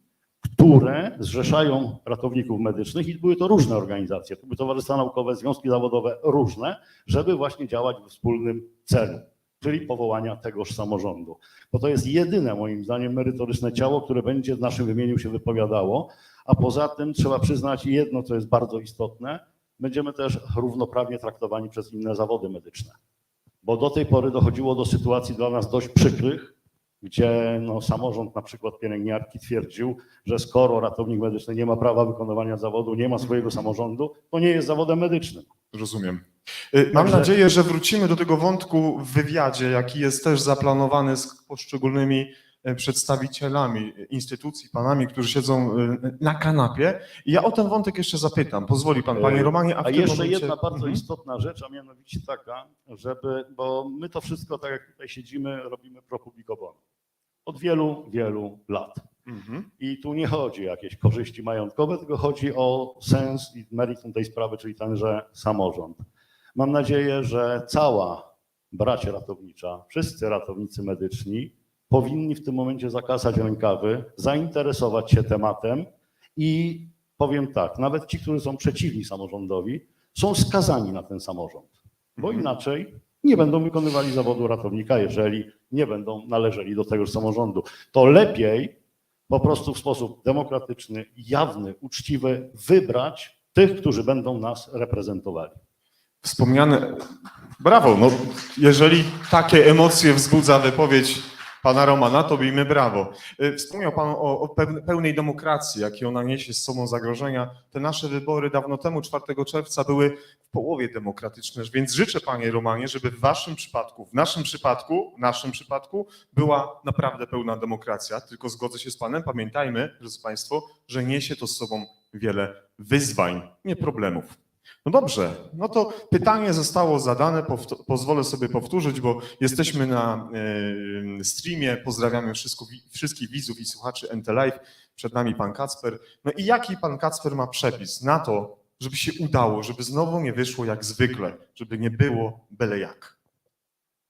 które zrzeszają ratowników medycznych i były to różne organizacje, to były towarzystwa naukowe, związki zawodowe różne, żeby właśnie działać we wspólnym celu, czyli powołania tegoż samorządu. Bo to jest jedyne moim zdaniem merytoryczne ciało, które będzie w naszym imieniu się wypowiadało, a poza tym trzeba przyznać jedno, co jest bardzo istotne, będziemy też równoprawnie traktowani przez inne zawody medyczne. Bo do tej pory dochodziło do sytuacji dla nas dość przykrych, gdzie no, samorząd na przykład pielęgniarki twierdził, że skoro ratownik medyczny nie ma prawa wykonywania zawodu, nie ma swojego samorządu, to nie jest zawodem medycznym. Rozumiem. Mam nadzieję, że wrócimy do tego wątku w wywiadzie, jaki jest też zaplanowany z poszczególnymi przedstawicielami instytucji, panami, którzy siedzą na kanapie. I ja o ten wątek jeszcze zapytam. Pozwoli pan, panie Romanie. A jeszcze jedna bardzo istotna rzecz, a mianowicie taka, bo my to wszystko, tak jak tutaj siedzimy, robimy pro publico bono. Od wielu, wielu lat. I tu nie chodzi o jakieś korzyści majątkowe, tylko chodzi o sens i meritum tej sprawy, czyli tenże samorząd. Mam nadzieję, że cała bracia ratownicza, wszyscy ratownicy medyczni powinni w tym momencie zakasać rękawy, zainteresować się tematem i powiem tak, nawet ci, którzy są przeciwni samorządowi, są skazani na ten samorząd, bo inaczej nie będą wykonywali zawodu ratownika, jeżeli nie będą należeli do tegoż samorządu. To lepiej po prostu w sposób demokratyczny, jawny, uczciwy wybrać tych, którzy będą nas reprezentowali. Wspomniane, brawo, no jeżeli takie emocje wzbudza wypowiedź pana Romana, to bijmy brawo. Wspomniał pan o pełnej demokracji, jakie ona niesie z sobą zagrożenia. Te nasze wybory dawno temu, 4 czerwca, były w połowie demokratyczne, więc życzę, panie Romanie, żeby w waszym przypadku, w naszym przypadku była naprawdę pełna demokracja. Tylko zgodzę się z panem, pamiętajmy, drodzy państwo, że niesie to z sobą wiele wyzwań, nie problemów. No dobrze, no to pytanie zostało zadane, pozwolę sobie powtórzyć, bo jesteśmy na streamie, pozdrawiamy wszystkich widzów i słuchaczy NT Live, przed nami pan Kacper. No i jaki pan Kacper ma przepis na to, żeby się udało, żeby znowu nie wyszło jak zwykle, żeby nie było byle jak?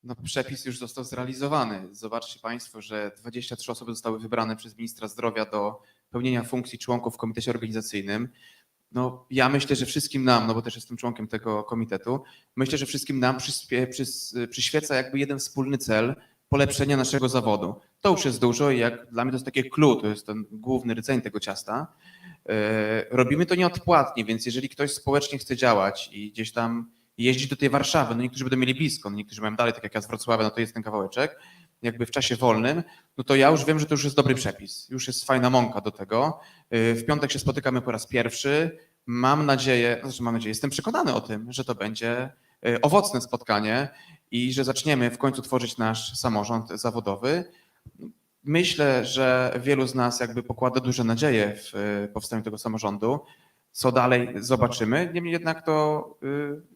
No, przepis już został zrealizowany. Zobaczcie państwo, że 23 osoby zostały wybrane przez ministra zdrowia do pełnienia funkcji członków w komitecie organizacyjnym. No, ja myślę, że wszystkim nam, no bo też jestem członkiem tego komitetu, myślę, że wszystkim nam przyświeca jakby jeden wspólny cel polepszenia naszego zawodu. To już jest dużo i jak dla mnie to jest takie clue, to jest ten główny rdzeń tego ciasta. Robimy to nieodpłatnie, więc jeżeli ktoś społecznie chce działać i gdzieś tam jeździć do tej Warszawy, no niektórzy będą mieli blisko, no niektórzy mają dalej, tak jak ja z Wrocławia, no to jest ten kawałeczek, jakby w czasie wolnym, no to ja już wiem, że to już jest dobry przepis, już jest fajna mąka do tego. W piątek się spotykamy po raz pierwszy. Mam nadzieję, jestem przekonany o tym, że to będzie owocne spotkanie i że zaczniemy w końcu tworzyć nasz samorząd zawodowy. Myślę, że wielu z nas jakby pokłada duże nadzieje w powstaniu tego samorządu. Co dalej, zobaczymy. Niemniej jednak to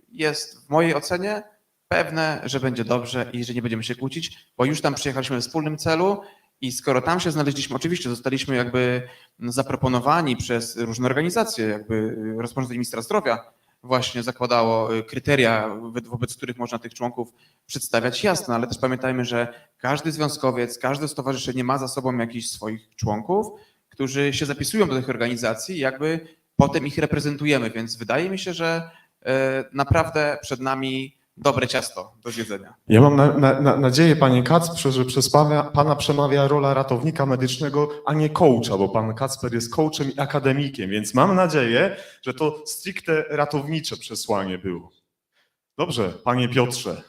jest w mojej ocenie pewne, że będzie dobrze i że nie będziemy się kłócić, bo już tam przyjechaliśmy we wspólnym celu i skoro tam się znaleźliśmy, oczywiście zostaliśmy jakby zaproponowani przez różne organizacje, jakby rozporządzenie ministra zdrowia właśnie zakładało kryteria, wobec których można tych członków przedstawiać, jasno, ale też pamiętajmy, że każdy związkowiec, każde stowarzyszenie ma za sobą jakichś swoich członków, którzy się zapisują do tych organizacji i jakby potem ich reprezentujemy, więc wydaje mi się, że naprawdę przed nami dobre ciasto do zjedzenia. Ja mam nadzieję, panie Kacprze, że przez pana przemawia rola ratownika medycznego, a nie coacha, bo pan Kacper jest coachem i akademikiem, więc mam nadzieję, że to stricte ratownicze przesłanie było. Dobrze, panie Piotrze.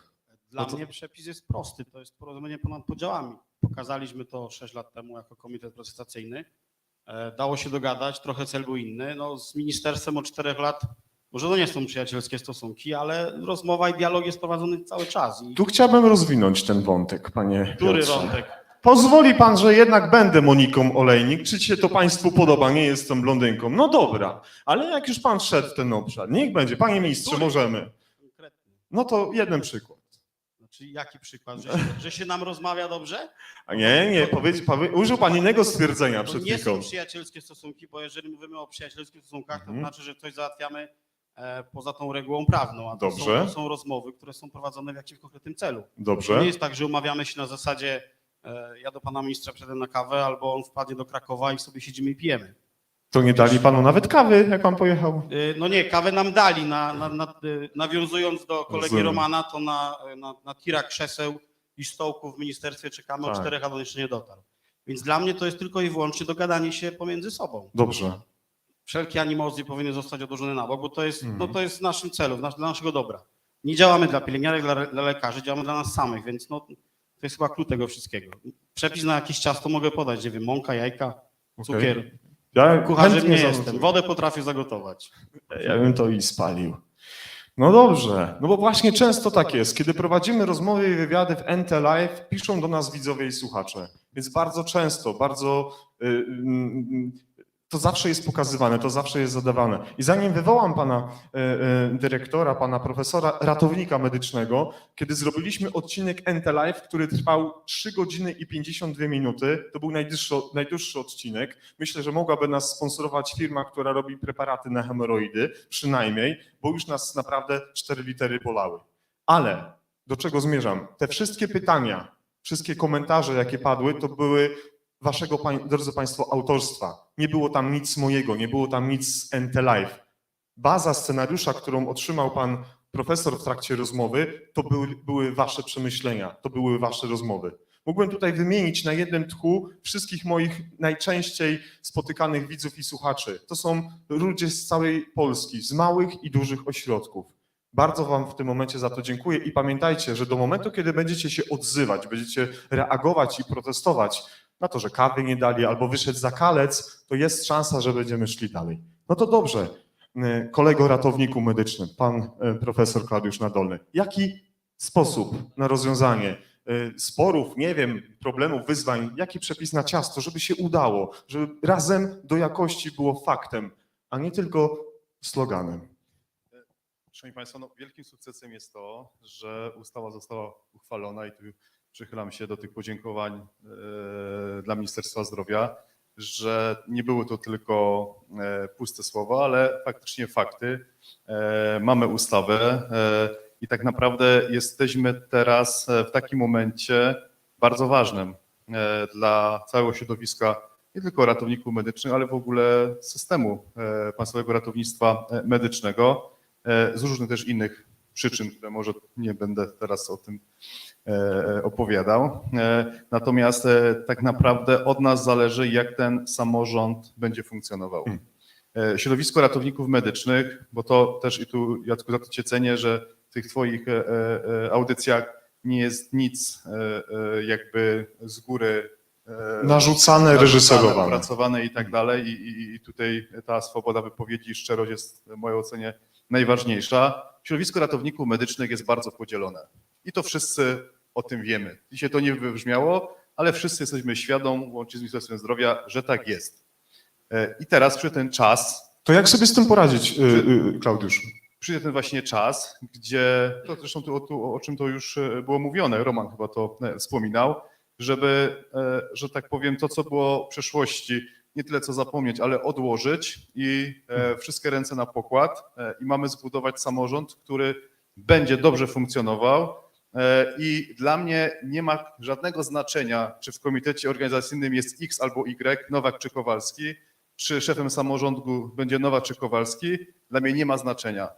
Dla mnie przepis jest prosty, to jest porozumienie ponad podziałami. Pokazaliśmy to 6 lat temu jako komitet protestacyjny. Dało się dogadać, trochę cel był inny. No, z ministerstwem od 4 lat, może to nie są przyjacielskie stosunki, ale rozmowa i dialog jest prowadzony cały czas. I Tu chciałbym rozwinąć ten wątek, panie który Piotrze. wątek? Pozwoli pan, że jednak będę Moniką Olejnik. Czy się to państwu podoba? Nie jestem blondynką. No dobra, ale jak już pan szedł w ten obszar, niech będzie. Panie ministrze, możemy. Konkretnie. No to jeden przykład. Znaczy jaki przykład? Że się nam rozmawia dobrze? A nie, użył pan innego stwierdzenia To przed nie są chwilą. przyjacielskie stosunki, bo jeżeli mówimy o przyjacielskich stosunkach, to Mhm. znaczy, że coś załatwiamy poza tą regułą prawną, a Dobrze. to są rozmowy, które są prowadzone w jakimś konkretnym celu. To Dobrze. nie jest tak, że umawiamy się na zasadzie ja do pana ministra przyjadę na kawę, albo on wpadnie do Krakowa i sobie siedzimy i pijemy. To nie dali panu nawet kawy, jak pan pojechał? No nie, kawę nam dali, nawiązując do kolegi Rozumiem. Romana, to na tira krzeseł i stołków w ministerstwie czekamy od Tak. 4 lat, on jeszcze nie dotarł. Więc dla mnie to jest tylko i wyłącznie dogadanie się pomiędzy sobą. Dobrze. Wszelkie animozje powinny zostać odłożone na bok, bo to jest, Mhm. to jest w naszym celu, dla naszego dobra. Nie działamy dla pielęgniarek, dla lekarzy, działamy dla nas samych, więc to jest chyba klucz tego wszystkiego. Przepis na jakieś ciasto mogę podać, nie wiem, mąka, jajka, cukier. Ja Kucharzem chętnie nie zanotuję. jestem, wodę potrafię zagotować. Ja bym to i spalił. No dobrze, no bo właśnie często tak jest. Kiedy prowadzimy rozmowy i wywiady w NT Live, piszą do nas widzowie i słuchacze. Więc bardzo często, to zawsze jest pokazywane, to zawsze jest zadawane. I zanim wywołam pana dyrektora, pana profesora, ratownika medycznego, kiedy zrobiliśmy odcinek NT Live, który trwał 3 godziny i 52 minuty, to był najdłuższy odcinek. Myślę, że mogłaby nas sponsorować firma, która robi preparaty na hemoroidy, przynajmniej, bo już nas naprawdę 4 litery bolały. Ale do czego zmierzam? Te wszystkie pytania, wszystkie komentarze, jakie padły, to były waszego, drodzy państwo, autorstwa. Nie było tam nic mojego, nie było tam nic z NT Live. Baza scenariusza, którą otrzymał pan profesor w trakcie rozmowy, to były wasze przemyślenia, to były wasze rozmowy. Mógłbym tutaj wymienić na jednym tchu wszystkich moich najczęściej spotykanych widzów i słuchaczy. To są ludzie z całej Polski, z małych i dużych ośrodków. Bardzo wam w tym momencie za to dziękuję i pamiętajcie, że do momentu, kiedy będziecie się odzywać, będziecie reagować i protestować na to, że kawy nie dali albo wyszedł zakalec, to jest szansa, że będziemy szli dalej. No to dobrze. Kolego ratowniku medycznym, pan profesor Klaudiusz Nadolny, jaki sposób na rozwiązanie sporów, nie wiem, problemów, wyzwań, jaki przepis na ciasto, żeby się udało, żeby razem do jakości było faktem, a nie tylko sloganem? Szanowni Państwo, no, wielkim sukcesem jest to, że ustawa została uchwalona i tu przychylam się do tych podziękowań dla Ministerstwa Zdrowia, że nie były to tylko puste słowa, ale faktycznie fakty. Mamy ustawę i tak naprawdę jesteśmy teraz w takim momencie bardzo ważnym dla całego środowiska, nie tylko ratowników medycznych, ale w ogóle systemu Państwowego Ratownictwa Medycznego z różnych też innych przyczyn, które może nie będę teraz o tym opowiadał. Natomiast tak naprawdę od nas zależy, jak ten samorząd będzie funkcjonował. Środowisko ratowników medycznych, bo to też i tu, Jacku, za to cię cenię, że w tych twoich audycjach nie jest nic jakby z góry Narzucane, reżyserowane. opracowane i tak dalej. I tutaj ta swoboda wypowiedzi i szczerość jest w mojej ocenie najważniejsza. Środowisko ratowników medycznych jest bardzo podzielone. I to wszyscy o tym wiemy. Dzisiaj to nie wybrzmiało, ale wszyscy jesteśmy świadomi, łącznie z Ministerstwem Zdrowia, że tak jest. I teraz przyjdzie ten czas, To jak sobie z tym poradzić, Klaudiuszu? przyjdzie ten właśnie czas, gdzie, to zresztą o czym to już było mówione, Roman chyba to wspominał, żeby, że tak powiem, to co było w przeszłości, nie tyle co zapomnieć, ale odłożyć i wszystkie ręce na pokład i mamy zbudować samorząd, który będzie dobrze funkcjonował. I dla mnie nie ma żadnego znaczenia, czy w komitecie organizacyjnym jest X albo Y, Nowak czy Kowalski, czy szefem samorządu będzie Nowak czy Kowalski. Dla mnie nie ma znaczenia,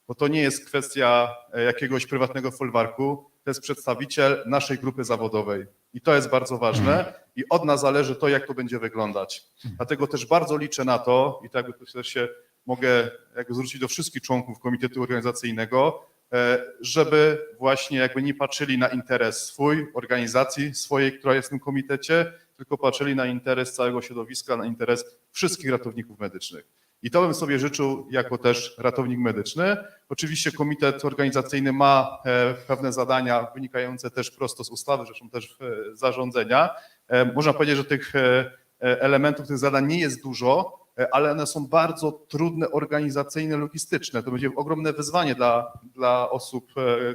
bo to nie jest kwestia jakiegoś prywatnego folwarku, to jest przedstawiciel naszej grupy zawodowej. I to jest bardzo ważne i od nas zależy to, jak to będzie wyglądać. Dlatego też bardzo liczę na to i tak też się mogę zwrócić do wszystkich członków komitetu organizacyjnego, żeby właśnie jakby nie patrzyli na interes swój, organizacji swojej, która jest w tym komitecie, tylko patrzyli na interes całego środowiska, na interes wszystkich ratowników medycznych. I to bym sobie życzył jako też ratownik medyczny. Oczywiście komitet organizacyjny ma pewne zadania wynikające też prosto z ustawy, zresztą też zarządzenia. Można powiedzieć, że tych elementów, tych zadań nie jest dużo, ale one są bardzo trudne organizacyjne, logistyczne. To będzie ogromne wyzwanie dla osób,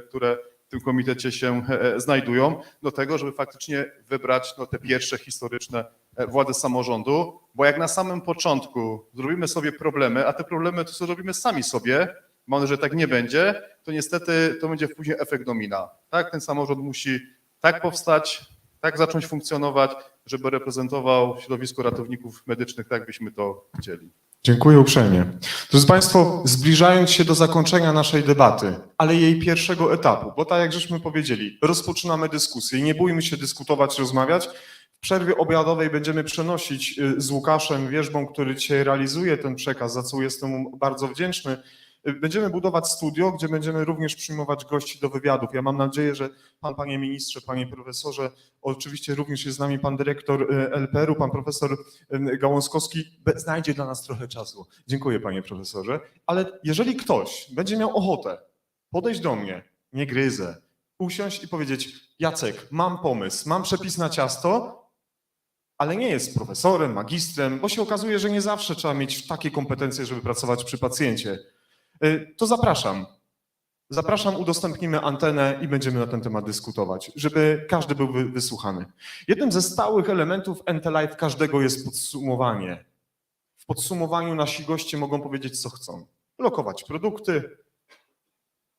które w tym komitecie się znajdują, do tego, żeby faktycznie wybrać te pierwsze historyczne władze samorządu, bo jak na samym początku zrobimy sobie problemy, a te problemy to sobie robimy sami sobie, mam nadzieję, że tak nie będzie, to niestety to będzie później efekt domina. Tak, ten samorząd musi tak powstać, tak zacząć funkcjonować, żeby reprezentował środowisko ratowników medycznych, tak byśmy to chcieli. Dziękuję uprzejmie. Drodzy Państwo, zbliżając się do zakończenia naszej debaty, ale jej pierwszego etapu, bo tak jak żeśmy powiedzieli, rozpoczynamy dyskusję i nie bójmy się dyskutować, rozmawiać. W przerwie obiadowej będziemy przenosić z Łukaszem Wierzbą, który dzisiaj realizuje ten przekaz, za co jestem mu bardzo wdzięczny. Będziemy budować studio, gdzie będziemy również przyjmować gości do wywiadów. Ja mam nadzieję, że pan, panie ministrze, panie profesorze, oczywiście również jest z nami pan dyrektor LPR-u, pan profesor Gałązkowski, znajdzie dla nas trochę czasu. Dziękuję, panie profesorze. Ale jeżeli ktoś będzie miał ochotę podejść do mnie, nie gryzę, usiąść i powiedzieć: Jacek, mam pomysł, mam przepis na ciasto, ale nie jest profesorem, magistrem, bo się okazuje, że nie zawsze trzeba mieć takie kompetencje, żeby pracować przy pacjencie. To zapraszam. Zapraszam, udostępnimy antenę i będziemy na ten temat dyskutować, żeby każdy był wysłuchany. Jednym ze stałych elementów NT-Live każdego jest podsumowanie. W podsumowaniu nasi goście mogą powiedzieć, co chcą. Lokować produkty,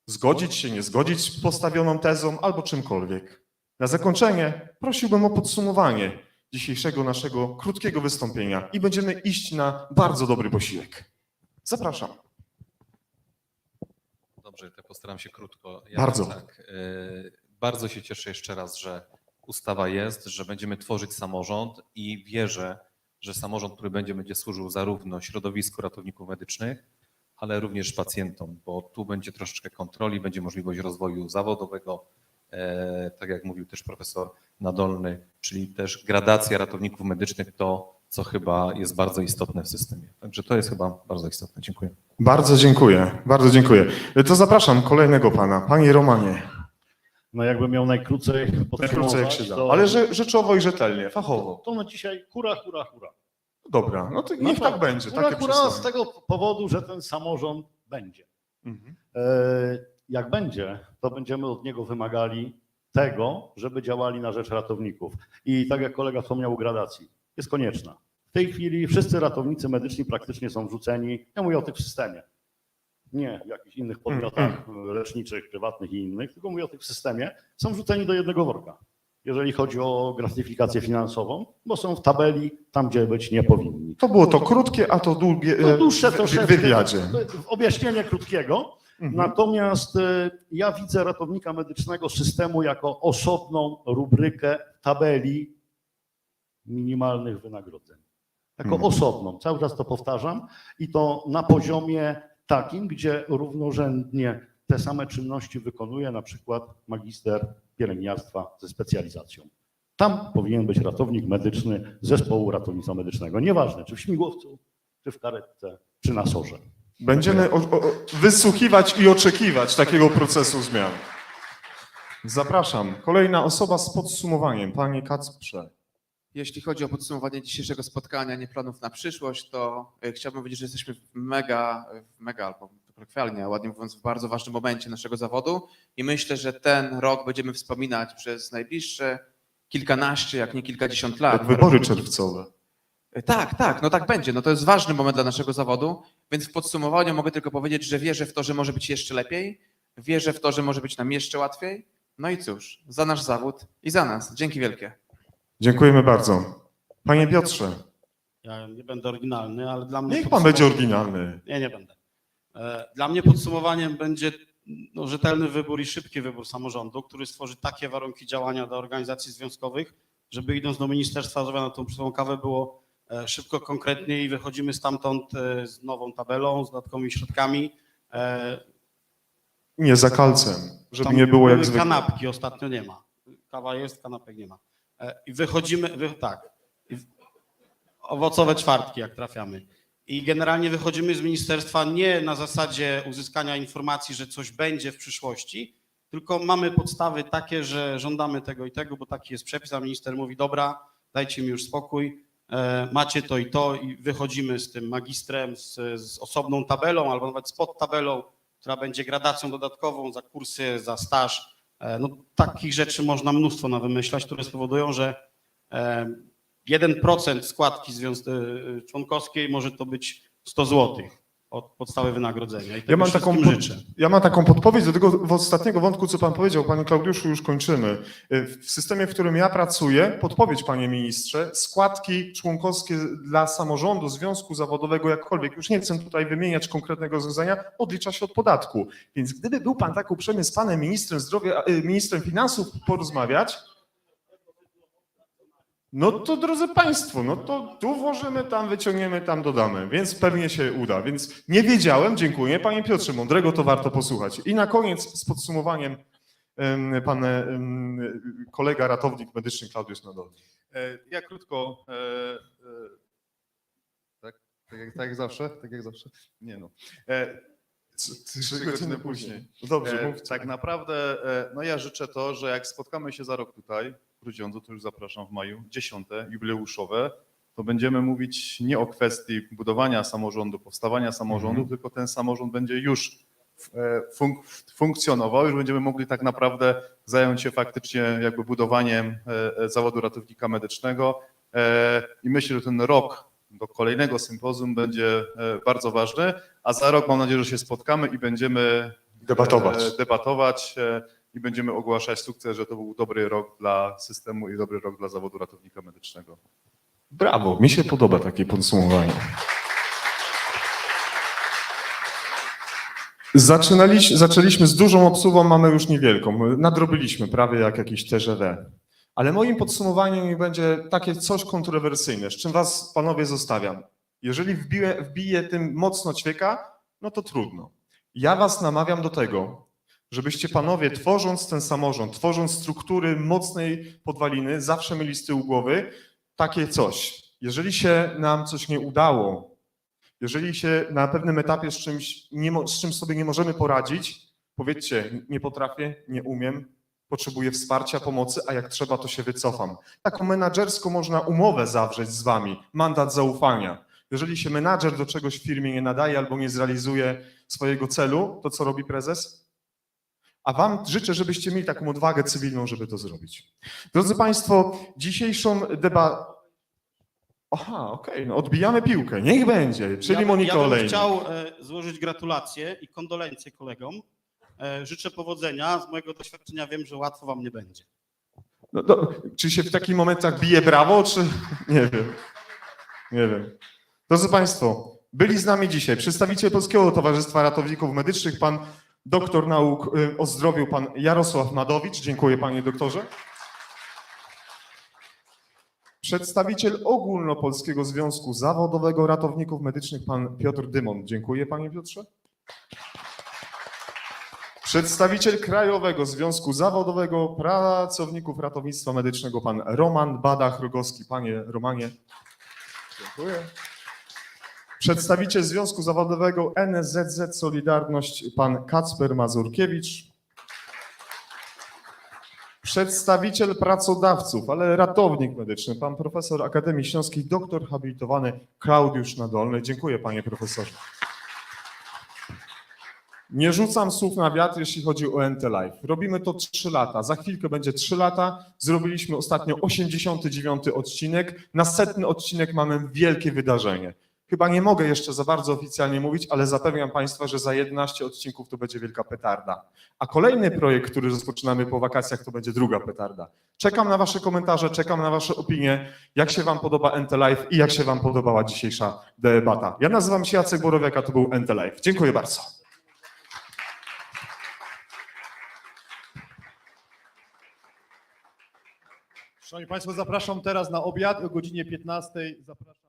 zgodzić się, nie zgodzić z postawioną tezą albo czymkolwiek. Na zakończenie prosiłbym o podsumowanie dzisiejszego naszego krótkiego wystąpienia i będziemy iść na bardzo dobry posiłek. Zapraszam. Dobrze, to postaram się krótko. Ja Bardzo. Tak, bardzo się cieszę jeszcze raz, że ustawa jest, że będziemy tworzyć samorząd i wierzę, że samorząd, który będzie służył zarówno środowisku ratowników medycznych, ale również pacjentom, bo tu będzie troszeczkę kontroli, będzie możliwość rozwoju zawodowego, tak jak mówił też profesor Nadolny, czyli też gradacja ratowników medycznych, to co chyba jest bardzo istotne w systemie. Także to jest chyba bardzo istotne. Dziękuję. Bardzo dziękuję, bardzo dziękuję. To zapraszam kolejnego pana, panie Romanie. No jakbym miał najkrócej Najkrócej jak się podsumować, da, to, ale rzeczowo i rzetelnie, fachowo. to no dzisiaj hura, hura, hura. Dobra, no to niech tak będzie. Hura, Takie hura z przesłanie. tego powodu, że ten samorząd będzie. Mhm. Jak będzie, to będziemy od niego wymagali tego, żeby działali na rzecz ratowników. I tak jak kolega wspomniał o gradacji, jest konieczna. W tej chwili wszyscy ratownicy medyczni praktycznie są wrzuceni, ja mówię o tych w systemie, nie w jakichś innych podmiotach leczniczych, prywatnych i innych, tylko mówię o tych w systemie, są wrzuceni do jednego worka, jeżeli chodzi o gratyfikację finansową, bo są w tabeli tam, gdzie być nie powinni. To było to krótkie, a to długie To dłuższe w troszeczkę, wywiadzie. objaśnienie krótkiego. Natomiast ja widzę ratownika medycznego systemu jako osobną rubrykę tabeli minimalnych wynagrodzeń. Jako osobną, cały czas to powtarzam i to na poziomie takim, gdzie równorzędnie te same czynności wykonuje na przykład magister pielęgniarstwa ze specjalizacją. Tam powinien być ratownik medyczny zespołu ratownictwa medycznego. Nieważne, czy w śmigłowcu, czy w karetce, czy na sorze. Będziemy wysłuchiwać i oczekiwać takiego procesu zmian. Zapraszam. Kolejna osoba z podsumowaniem. Panie Kacprze. Jeśli chodzi o podsumowanie dzisiejszego spotkania, nie planów na przyszłość, to chciałbym powiedzieć, że jesteśmy w mega albo kolokwialnie, ładnie mówiąc, w bardzo ważnym momencie naszego zawodu i myślę, że ten rok będziemy wspominać przez najbliższe kilkanaście, jak nie kilkadziesiąt lat. Jak wybory czerwcowe. Tak, no tak będzie. No to jest ważny moment dla naszego zawodu, więc w podsumowaniu mogę tylko powiedzieć, że wierzę w to, że może być jeszcze lepiej, wierzę w to, że może być nam jeszcze łatwiej. No i cóż, za nasz zawód i za nas. Dzięki wielkie. Dziękujemy bardzo. Panie Piotrze, Ja nie będę oryginalny, ale dla mnie... niech pan będzie oryginalny. Nie będę. Dla mnie podsumowaniem będzie rzetelny wybór i szybki wybór samorządu, który stworzy takie warunki działania dla organizacji związkowych, żeby idąc do Ministerstwa Zdrowia na tą przysłowiową kawę było szybko, konkretnie i wychodzimy stamtąd z nową tabelą, z dodatkowymi środkami. Nie za kalcem, żeby Tam nie było jak były zwykle. kanapki, ostatnio nie ma. Kawa jest, kanapek nie ma. I wychodzimy, owocowe czwartki, jak trafiamy. I generalnie wychodzimy z ministerstwa nie na zasadzie uzyskania informacji, że coś będzie w przyszłości, tylko mamy podstawy takie, że żądamy tego i tego, bo taki jest przepis, a minister mówi, dobra, dajcie mi już spokój, macie to i wychodzimy z tym magistrem, z osobną tabelą albo nawet z podtabelą, która będzie gradacją dodatkową za kursy, za staż. No, takich rzeczy można mnóstwo nawymyślać, które spowodują, że 1% składki członkowskiej może to być 100 zł od podstawy wynagrodzenia. I tego życzę. Ja mam taką podpowiedź do tego ostatniego wątku, co pan powiedział. Panie Klaudiuszu, już kończymy. W systemie, w którym ja pracuję, podpowiedź, panie ministrze, składki członkowskie dla samorządu, związku zawodowego, jakkolwiek, już nie chcę tutaj wymieniać konkretnego rozwiązania, odlicza się od podatku. Więc gdyby był pan tak uprzejmy z panem ministrem zdrowia, ministrem finansów porozmawiać, no to drodzy państwo, no to tu włożymy, tam wyciągniemy, tam dodamy, więc pewnie się uda. Więc nie wiedziałem, dziękuję. Panie Piotrze, mądrego to warto posłuchać. I na koniec z podsumowaniem pan kolega ratownik medyczny Klaudiusz Nadolny. Ja krótko, tak jak zawsze? Nie no. 3 godziny później. Dobrze, mówcie. Tak naprawdę, no ja życzę to, że jak spotkamy się za rok tutaj, w Grudziądzu, to już zapraszam w maju, 10. jubileuszowe, to będziemy mówić nie o kwestii budowania samorządu, powstawania samorządu, tylko ten samorząd będzie już funkcjonował, już będziemy mogli tak naprawdę zająć się faktycznie jakby budowaniem zawodu ratownika medycznego i myślę, że ten rok do kolejnego sympozjum będzie bardzo ważny, a za rok mam nadzieję, że się spotkamy i będziemy debatować i będziemy ogłaszać sukces, że to był dobry rok dla systemu i dobry rok dla zawodu ratownika medycznego. Brawo, mi się podoba takie podsumowanie. Zaczęliśmy z dużą obsługą, mamy już niewielką. Nadrobiliśmy prawie jak jakiś TGV. Ale moim podsumowaniem będzie takie coś kontrowersyjne, z czym was, panowie, zostawiam. Jeżeli wbije tym mocno ćwieka, no to trudno. Ja was namawiam do tego, żebyście, panowie, tworząc ten samorząd, tworząc struktury mocnej podwaliny, zawsze mieli z tyłu głowy takie coś. Jeżeli się nam coś nie udało, jeżeli się na pewnym etapie z czym sobie nie możemy poradzić, powiedzcie, nie potrafię, nie umiem, potrzebuję wsparcia, pomocy, a jak trzeba, to się wycofam. Taką menadżerską można umowę zawrzeć z wami, mandat zaufania. Jeżeli się menadżer do czegoś w firmie nie nadaje albo nie zrealizuje swojego celu, to co robi prezes? A wam życzę, żebyście mieli taką odwagę cywilną, żeby to zrobić. Drodzy państwo, dzisiejszą debatę... Aha, okej, no odbijamy piłkę, niech będzie, czyli Monika Ja bym Olejnik. chciał złożyć gratulacje i kondolencje kolegom. Życzę powodzenia. Z mojego doświadczenia wiem, że łatwo wam nie będzie. No, czy się w takich momentach bije brawo, czy... Nie wiem. Nie wiem. Drodzy państwo, byli z nami dzisiaj przedstawiciel Polskiego Towarzystwa Ratowników Medycznych, pan doktor nauk o zdrowiu, pan Jarosław Madowicz. Dziękuję, panie doktorze. Przedstawiciel Ogólnopolskiego Związku Zawodowego Ratowników Medycznych, pan Piotr Dymon. Dziękuję, panie Piotrze. Przedstawiciel Krajowego Związku Zawodowego Pracowników Ratownictwa Medycznego, pan Roman Badach-Rogowski. Panie Romanie. Dziękuję. Przedstawiciel Związku Zawodowego NSZZ Solidarność, pan Kacper Mazurkiewicz. przedstawiciel pracodawców, ale ratownik medyczny, pan profesor Akademii Śląskiej, doktor habilitowany Klaudiusz Nadolny. Dziękuję, panie profesorze. Nie rzucam słów na wiatr, jeśli chodzi o NT Live. Robimy to 3 lata. Za chwilkę będzie 3 lata. Zrobiliśmy ostatnio 89 odcinek. Na 100 odcinek mamy wielkie wydarzenie. Chyba nie mogę jeszcze za bardzo oficjalnie mówić, ale zapewniam Państwa, że za 11 odcinków to będzie wielka petarda. A kolejny projekt, który rozpoczynamy po wakacjach, to będzie druga petarda. Czekam na Wasze komentarze, czekam na Wasze opinie, jak się Wam podoba NT Live i jak się Wam podobała dzisiejsza debata. Ja nazywam się Jacek Borowiak, a to był NT Live. Dziękuję bardzo. Szanowni Państwo, zapraszam teraz na obiad o godzinie 15. Zapraszam.